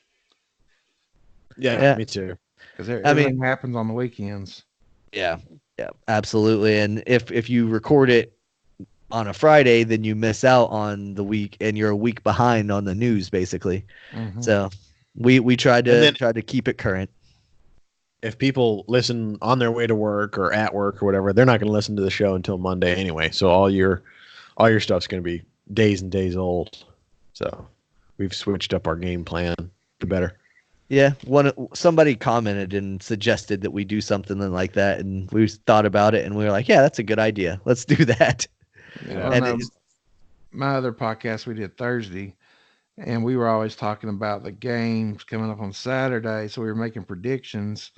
Yeah, me too. Because everything happens on the weekends. Yeah, absolutely. And if you record it on a Friday, then you miss out on the week, and you're a week behind on the news, basically. Mm-hmm. So we tried to keep it current. If people listen on their way to work or at work or whatever, they're not going to listen to the show until Monday anyway. So all your stuff's going to be days and days old. So we've switched up our game plan for better. Yeah, somebody commented and suggested that we do something like that, and we thought about it, and we were like, "Yeah, that's a good idea. Let's do that." Yeah, and my other podcast we did Thursday, and we were always talking about the games coming up on Saturday, so we were making predictions.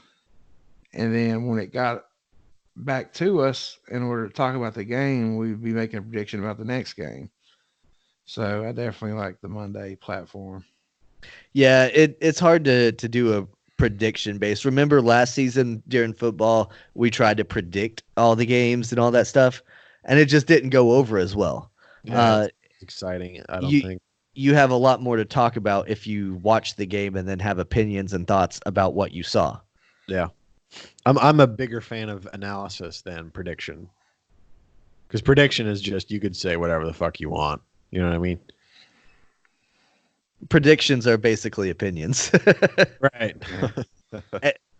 And then when it got back to us, in order to talk about the game, we'd be making a prediction about the next game. So I definitely like the Monday platform. Yeah, it's hard to do a prediction based. Remember last season during football, we tried to predict all the games and all that stuff, and it just didn't go over as well. Yeah, it's exciting. I don't think you have a lot more to talk about if you watch the game and then have opinions and thoughts about what you saw. Yeah, I'm a bigger fan of analysis than prediction, because prediction is just you could say whatever the fuck you want. You know what I mean? Predictions are basically opinions. Right.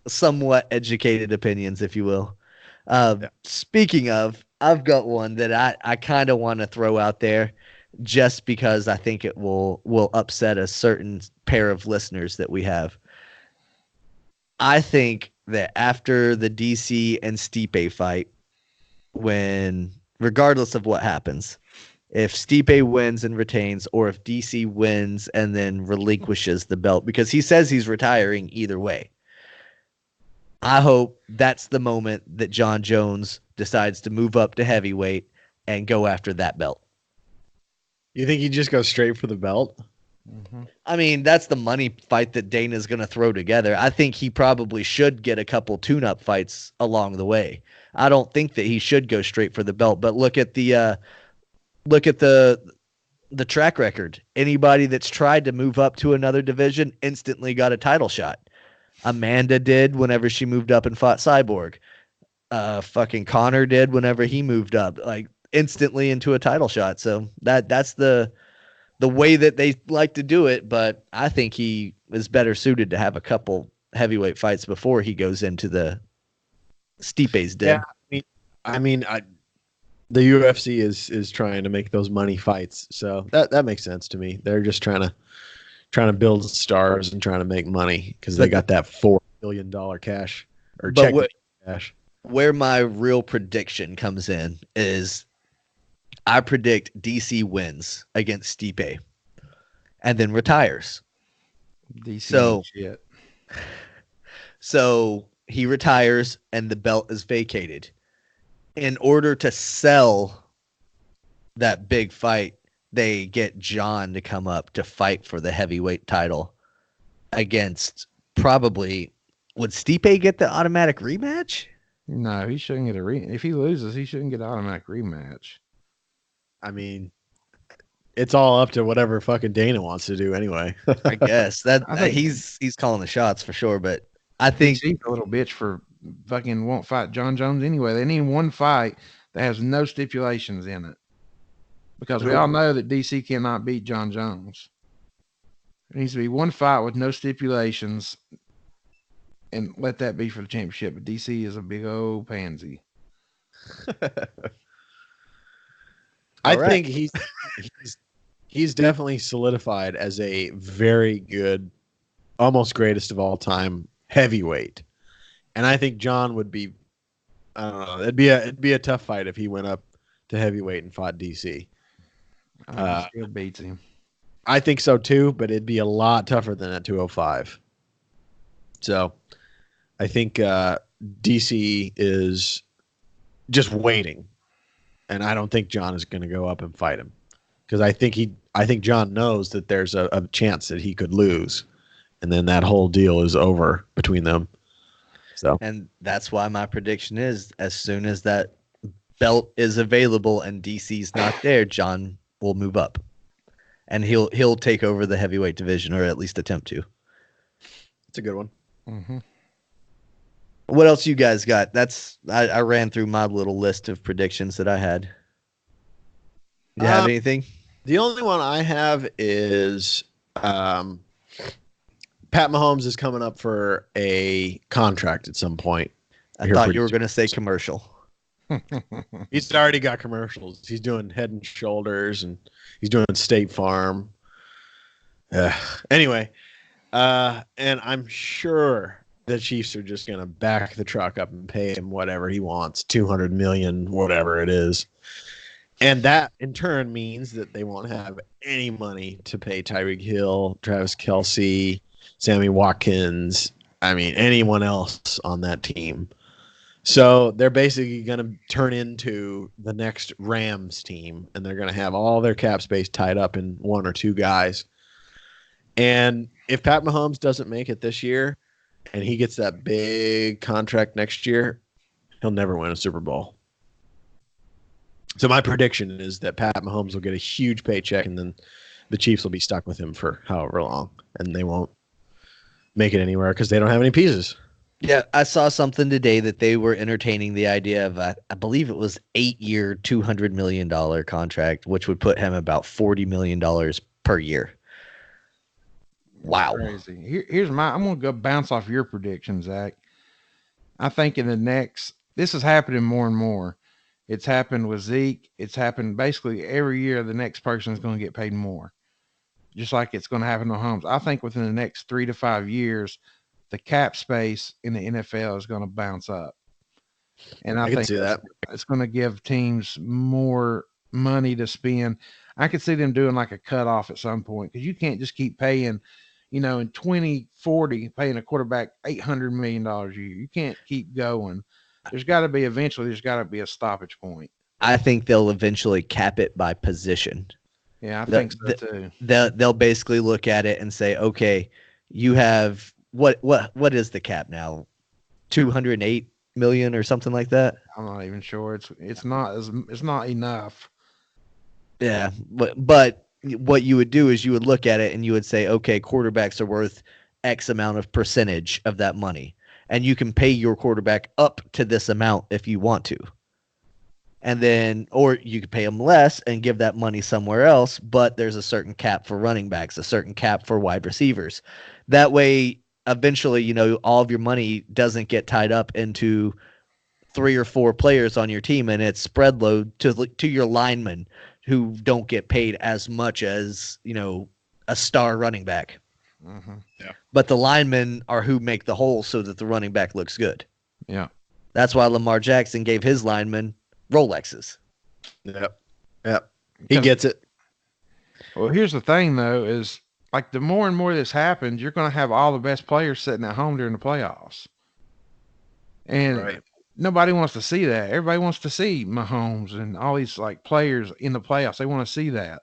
Somewhat educated opinions, if you will. Yeah. Speaking of, I've got one that I kind of want to throw out there just because I think it will upset a certain pair of listeners that we have. I think that after the DC and Stipe fight, regardless of what happens, if Stipe wins and retains, or if DC wins and then relinquishes the belt, because he says he's retiring either way, I hope that's the moment that John Jones decides to move up to heavyweight and go after that belt. You think he just goes straight for the belt? Mm-hmm. I mean, that's the money fight that Dana's going to throw together. I think he probably should get a couple tune-up fights along the way. I don't think that he should go straight for the belt, but look at the track record. Anybody that's tried to move up to another division instantly got a title shot. Amanda did whenever she moved up and fought Cyborg. Fucking Connor did whenever he moved up, like instantly into a title shot. So that's the way that they like to do it. But I think he is better suited to have a couple heavyweight fights before he goes into the Stipe's den. Yeah, the UFC is trying to make those money fights, so that makes sense to me. They're just trying to build stars and trying to make money because they got that $4 billion cash or check cash. Where my real prediction comes in is I predict DC wins against Stipe and then retires. DC shit. So he retires and the belt is vacated. In order to sell that big fight, they get John to come up to fight for the heavyweight title against probably, would Stipe get the automatic rematch? No, he shouldn't get a if he loses, he shouldn't get an automatic rematch. I mean, it's all up to whatever fucking Dana wants to do anyway. I guess I think he's calling the shots for sure, but I think he's a little bitch for fucking won't fight John Jones anyway. They need one fight that has no stipulations in it, because we all know that DC cannot beat John Jones. It needs to be one fight with no stipulations, and let that be for the championship. But DC is a big old pansy. I think he's definitely solidified as a very good, almost greatest of all time heavyweight. And I think John would be, I don't know, it'd be a tough fight if he went up to heavyweight and fought DC. Still beats him. I think so too, but it'd be a lot tougher than at 205. So I think DC is just waiting, and I don't think John is going to go up and fight him, because I think John knows that there's a chance that he could lose, and then that whole deal is over between them. So, and that's why my prediction is, as soon as that belt is available and DC's not there, John will move up, and he'll take over the heavyweight division, or at least attempt to. It's a good one. Mm-hmm. What else you guys got? I ran through my little list of predictions that I had. Do you have anything? The only one I have is Pat Mahomes is coming up for a contract at some point. I thought you were going to say commercial. He's already got commercials. He's doing Head and Shoulders, and he's doing State Farm. Anyway, and I'm sure the Chiefs are just going to back the truck up and pay him whatever he wants, $200 million, whatever it is. And that in turn means that they won't have any money to pay Tyreek Hill, Travis Kelce, Sammy Watkins. anyone else on that team. So they're basically going to turn into the next Rams team, and they're going to have all their cap space tied up in one or two guys. And if Pat Mahomes doesn't make it this year and he gets that big contract next year, he'll never win a Super Bowl. So my prediction is that Pat Mahomes will get a huge paycheck, and then the Chiefs will be stuck with him for however long, and they won't make it anywhere because they don't have any pieces. Yeah, I saw something today that they were entertaining the idea of, I believe it was 8-year, $200 million contract, which would put him about $40 million per year. Wow. Crazy. I'm going to go bounce off your prediction, Zach. I think in the next, this is happening more and more. It's happened with Zeke. It's happened basically every year. The next person is going to get paid more, just like it's going to happen to Mahomes. I think within the next 3 to 5 years, the cap space in the NFL is going to bounce up. And I think see that. It's going to give teams more money to spend. I could see them doing like a cutoff at some point, because you can't just keep paying, in 2040, paying a quarterback $800 million a year. You can't keep going. There's got to be a stoppage point. I think they'll eventually cap it by position. Yeah, I think so too. They'll basically look at it and say, okay, you have what is the cap now? 208 million or something like that. I'm not even sure. It's not enough. Yeah, but what you would do is you would look at it and you would say, okay, quarterbacks are worth X amount of percentage of that money, and you can pay your quarterback up to this amount if you want to. And then, or you could pay them less and give that money somewhere else, but there's a certain cap for running backs, a certain cap for wide receivers. That way, eventually, all of your money doesn't get tied up into 3 or 4 players on your team, and it's spread load to your linemen who don't get paid as much as, a star running back. Mm-hmm. Yeah. But the linemen are who make the hole so that the running back looks good. Yeah. That's why Lamar Jackson gave his linemen Rolexes. Yep. He gets it. Well, here's the thing, though, is like the more and more this happens, you're going to have all the best players sitting at home during the playoffs. And nobody wants to see that. Everybody wants to see Mahomes and all these like players in the playoffs. They want to see that.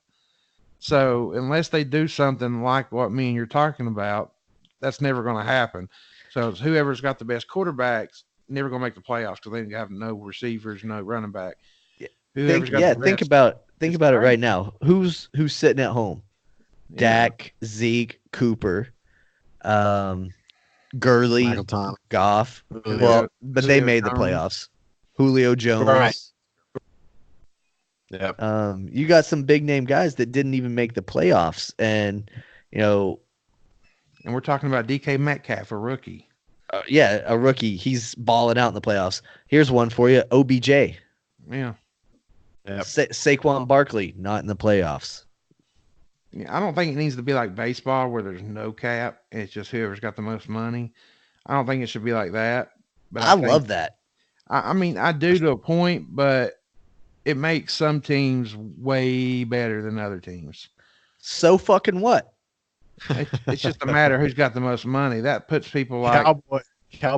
So unless they do something like what me and you're talking about, that's never going to happen. So it's whoever's got the best quarterbacks never going to make the playoffs because they have no receivers, no running back. Think about it right now. Who's sitting at home? Yeah. Dak, Zeke, Cooper, Gurley, Michael Thomas, Goff. Well, but they made the playoffs. Julio Jones. Right. Yep. You got some big name guys that didn't even make the playoffs, and and we're talking about DK Metcalf, a rookie. A rookie. He's balling out in the playoffs. Here's one for you: OBJ. Yeah. Yep. Saquon Barkley not in the playoffs. Yeah, I don't think it needs to be like baseball where there's no cap. It's just whoever's got the most money. I don't think it should be like that. But I love that. I mean, I do to a point, but it makes some teams way better than other teams. So fucking what? It's just a matter of who's got the most money. That puts people like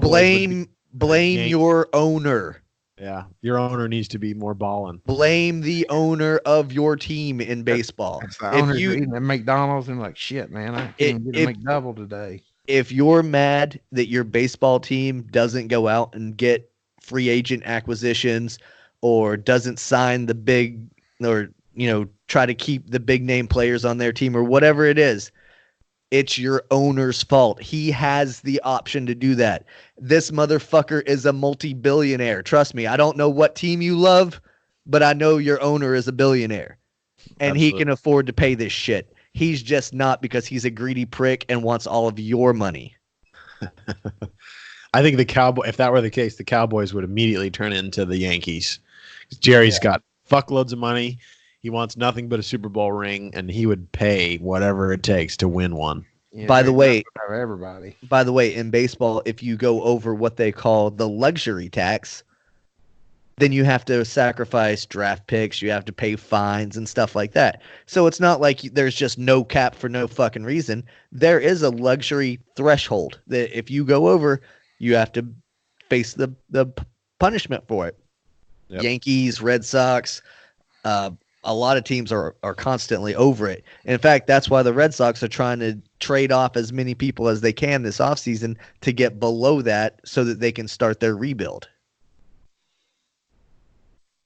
blame your owner. Yeah, your owner needs to be more balling. Blame the owner of your team in baseball. It's the owners eating at McDonald's and like, shit, man, I can't get a McDouble today. If you're mad that your baseball team doesn't go out and get free agent acquisitions or doesn't sign the big or, try to keep the big name players on their team or whatever it is, it's your owner's fault. He has the option to do that. This motherfucker is a multi-billionaire. Trust me, I don't know what team you love, but I know your owner is a billionaire. And Absolutely. He can afford to pay this shit. He's just not, because he's a greedy prick and wants all of your money. I think if that were the case, the Cowboys would immediately turn into the Yankees. Jerry's got fuckloads of money. He wants nothing but a Super Bowl ring, and he would pay whatever it takes to win one. Yeah, by the way, in baseball, if you go over what they call the luxury tax, then you have to sacrifice draft picks, you have to pay fines and stuff like that. So it's not like there's just no cap for no fucking reason. There is a luxury threshold that if you go over, you have to face the punishment for it. Yep. Yankees, Red Sox, a lot of teams are constantly over it. In fact, that's why the Red Sox are trying to trade off as many people as they can this offseason to get below that so that they can start their rebuild.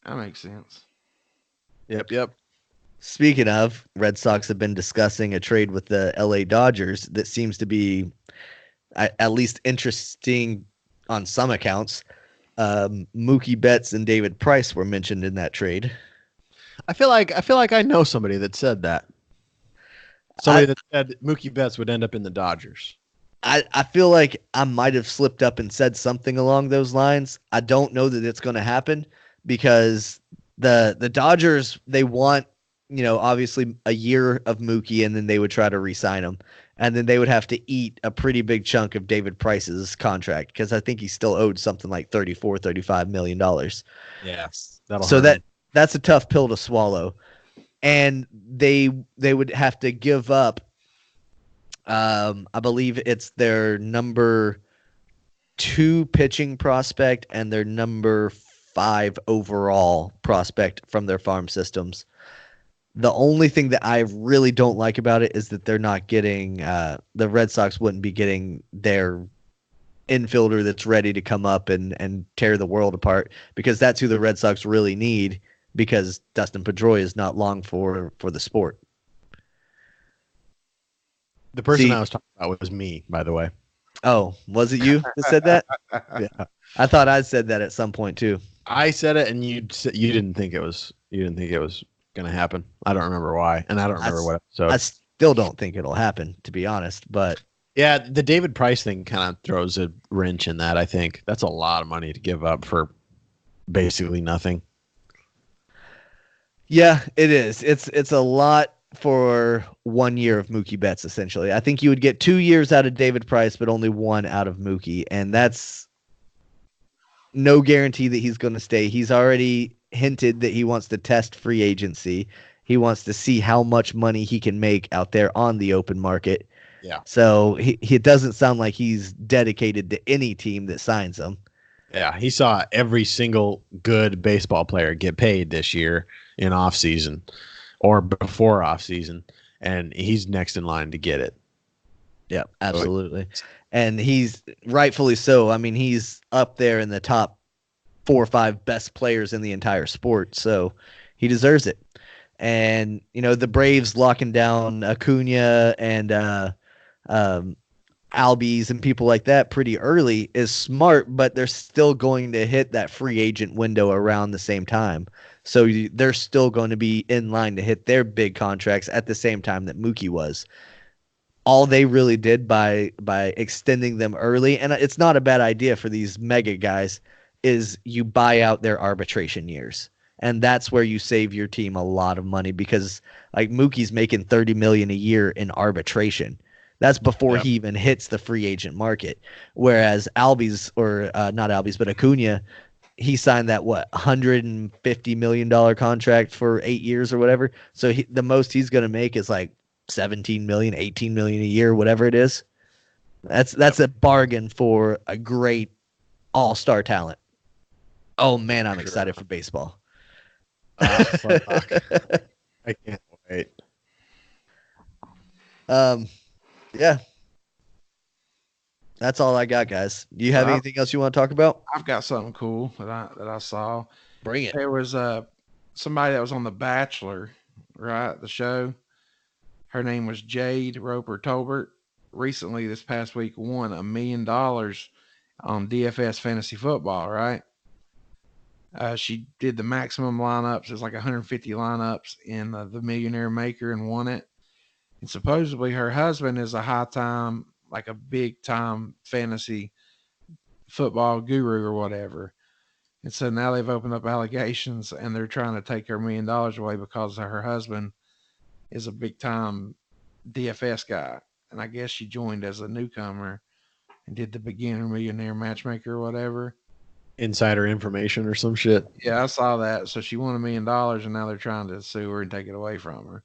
That makes sense. Yep. Speaking of, Red Sox have been discussing a trade with the LA Dodgers that seems to be at least interesting on some accounts. Mookie Betts and David Price were mentioned in that trade. I feel like I know somebody that said that. Somebody that said Mookie Betts would end up in the Dodgers. I feel like I might have slipped up and said something along those lines. I don't know that it's going to happen because the Dodgers, they want, obviously a year of Mookie, and then they would try to re-sign him. And then they would have to eat a pretty big chunk of David Price's contract because I think he still owed something like $35 million. Yeah. So that's a tough pill to swallow. And they would have to give up, I believe it's their number 2 pitching prospect and their number 5 overall prospect from their farm systems. The only thing that I really don't like about it is that they're not getting the Red Sox wouldn't be getting their infielder that's ready to come up and tear the world apart, because that's who the Red Sox really need, because Dustin Pedroia is not long for the sport. The person I was talking about was me, by the way. Oh, was it you that said that? Yeah, I thought I said that at some point too. I said it, and you didn't think it was going to happen. I don't remember why, and I don't remember what. So I still don't think it'll happen, to be honest. But yeah, the David Price thing kind of throws a wrench in that. I think that's a lot of money to give up for basically nothing. Yeah, it is. It's a lot for 1 year of Mookie Betts, essentially. I think you would get 2 years out of David Price, but only 1 out of Mookie. And that's no guarantee that he's going to stay. He's already hinted that he wants to test free agency. He wants to see how much money he can make out there on the open market. Yeah. So he doesn't sound like he's dedicated to any team that signs him. Yeah, he saw every single good baseball player get paid this year in off season or before off season, and he's next in line to get it. Yeah, absolutely. And he's rightfully so. I mean, he's up there in the top 4 or 5 best players in the entire sport, so he deserves it. And, the Braves locking down Acuna and Albies and people like that pretty early is smart, but they're still going to hit that free agent window around the same time. So they're still going to be in line to hit their big contracts at the same time that Mookie was. All they really did by extending them early, and it's not a bad idea for these mega guys, is you buy out their arbitration years. And that's where you save your team a lot of money, because like Mookie's making $30 million a year in arbitration. That's before he even hits the free agent market. Whereas Albies, or not Albies, but Acuna, he signed that $150 million contract for 8 years or whatever. So the most he's going to make is like 17 million, 18 million a year, whatever it is. That's a bargain for a great all-star talent. Oh man, I'm excited for baseball. Fuck. I can't wait. Yeah. That's all I got, guys. Do you have anything else you want to talk about? I've got something cool that I saw. Bring it. There was somebody that was on The Bachelor, right? The show. Her name was Jade Roper Tolbert. Recently, this past week, won $1 million on DFS fantasy football, right? She did the maximum lineups. It's like 150 lineups in the Millionaire Maker and won it. And supposedly her husband is a big time fantasy football guru or whatever. And so now they've opened up allegations and they're trying to take her $1 million away because her husband is a big time DFS guy. And I guess she joined as a newcomer and did the beginner millionaire matchmaker or whatever. insider information or some shit. Yeah, I saw that. So she won $1 million, and now they're trying to sue her and take it away from her.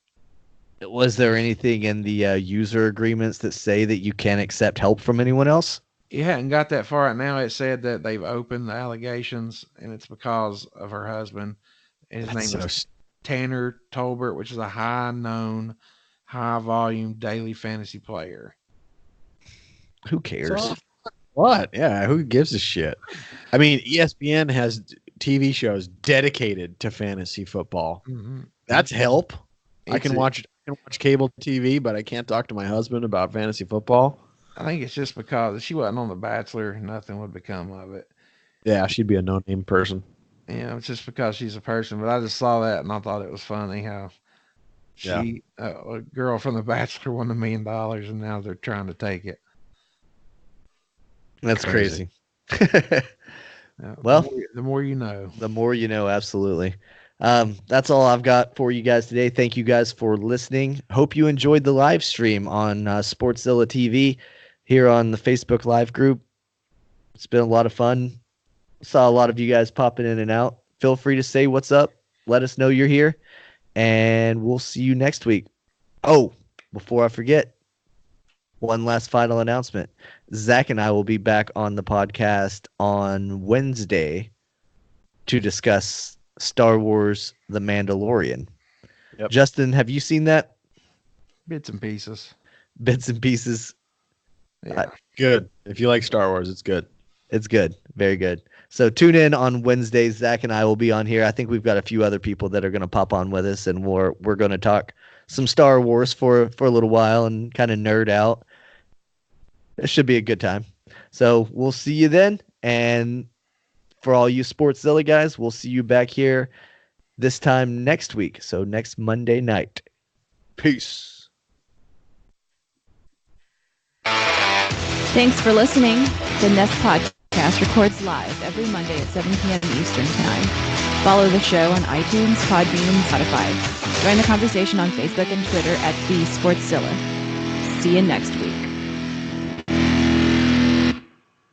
Was there anything in the user agreements that say that you can't accept help from anyone else? You hadn't got that far. Right now, it said that they've opened the allegations, and it's because of her husband. And his name is Tanner Tolbert, which is a high-known, high-volume daily fantasy player. Who cares? So, what? Yeah, who gives a shit? I mean, ESPN has TV shows dedicated to fantasy football. Mm-hmm. That's help. I can watch cable TV, but I can't talk to my husband about fantasy football. I think it's just because if she wasn't on The Bachelor, nothing would become of it. Yeah, she'd be a no-name person. Yeah, it's just because she's a person. But I just saw that and I thought it was funny how a girl from The Bachelor won $1 million and now they're trying to take it. That's crazy. Well, the more you know. The more you know, absolutely. That's all I've got for you guys today. Thank you guys for listening. Hope you enjoyed the live stream on Sportszilla TV here on the Facebook Live group. It's been a lot of fun. Saw a lot of you guys popping in and out. Feel free to say what's up. Let us know you're here, and we'll see you next week. Oh, before I forget, one last final announcement. Zach and I will be back on the podcast on Wednesday to discuss Star Wars The Mandalorian. Yep. Justin, have you seen that? Bits and pieces. Bits and pieces. Yeah. Good. If you like Star Wars, it's good. It's good. Very good. So tune in on Wednesdays. Zach and I will be on here. I think we've got a few other people that are going to pop on with us, and we're going to talk some Star Wars for a little while and kind of nerd out. It should be a good time. So we'll see you then. And for all you Sportszilla guys, we'll see you back here this time next week. So next Monday night. Peace. Thanks for listening. The Nest Podcast records live every Monday at 7 p.m. Eastern Time. Follow the show on iTunes, Podbean, and Spotify. Join the conversation on Facebook and Twitter at The Sportszilla. See you next week.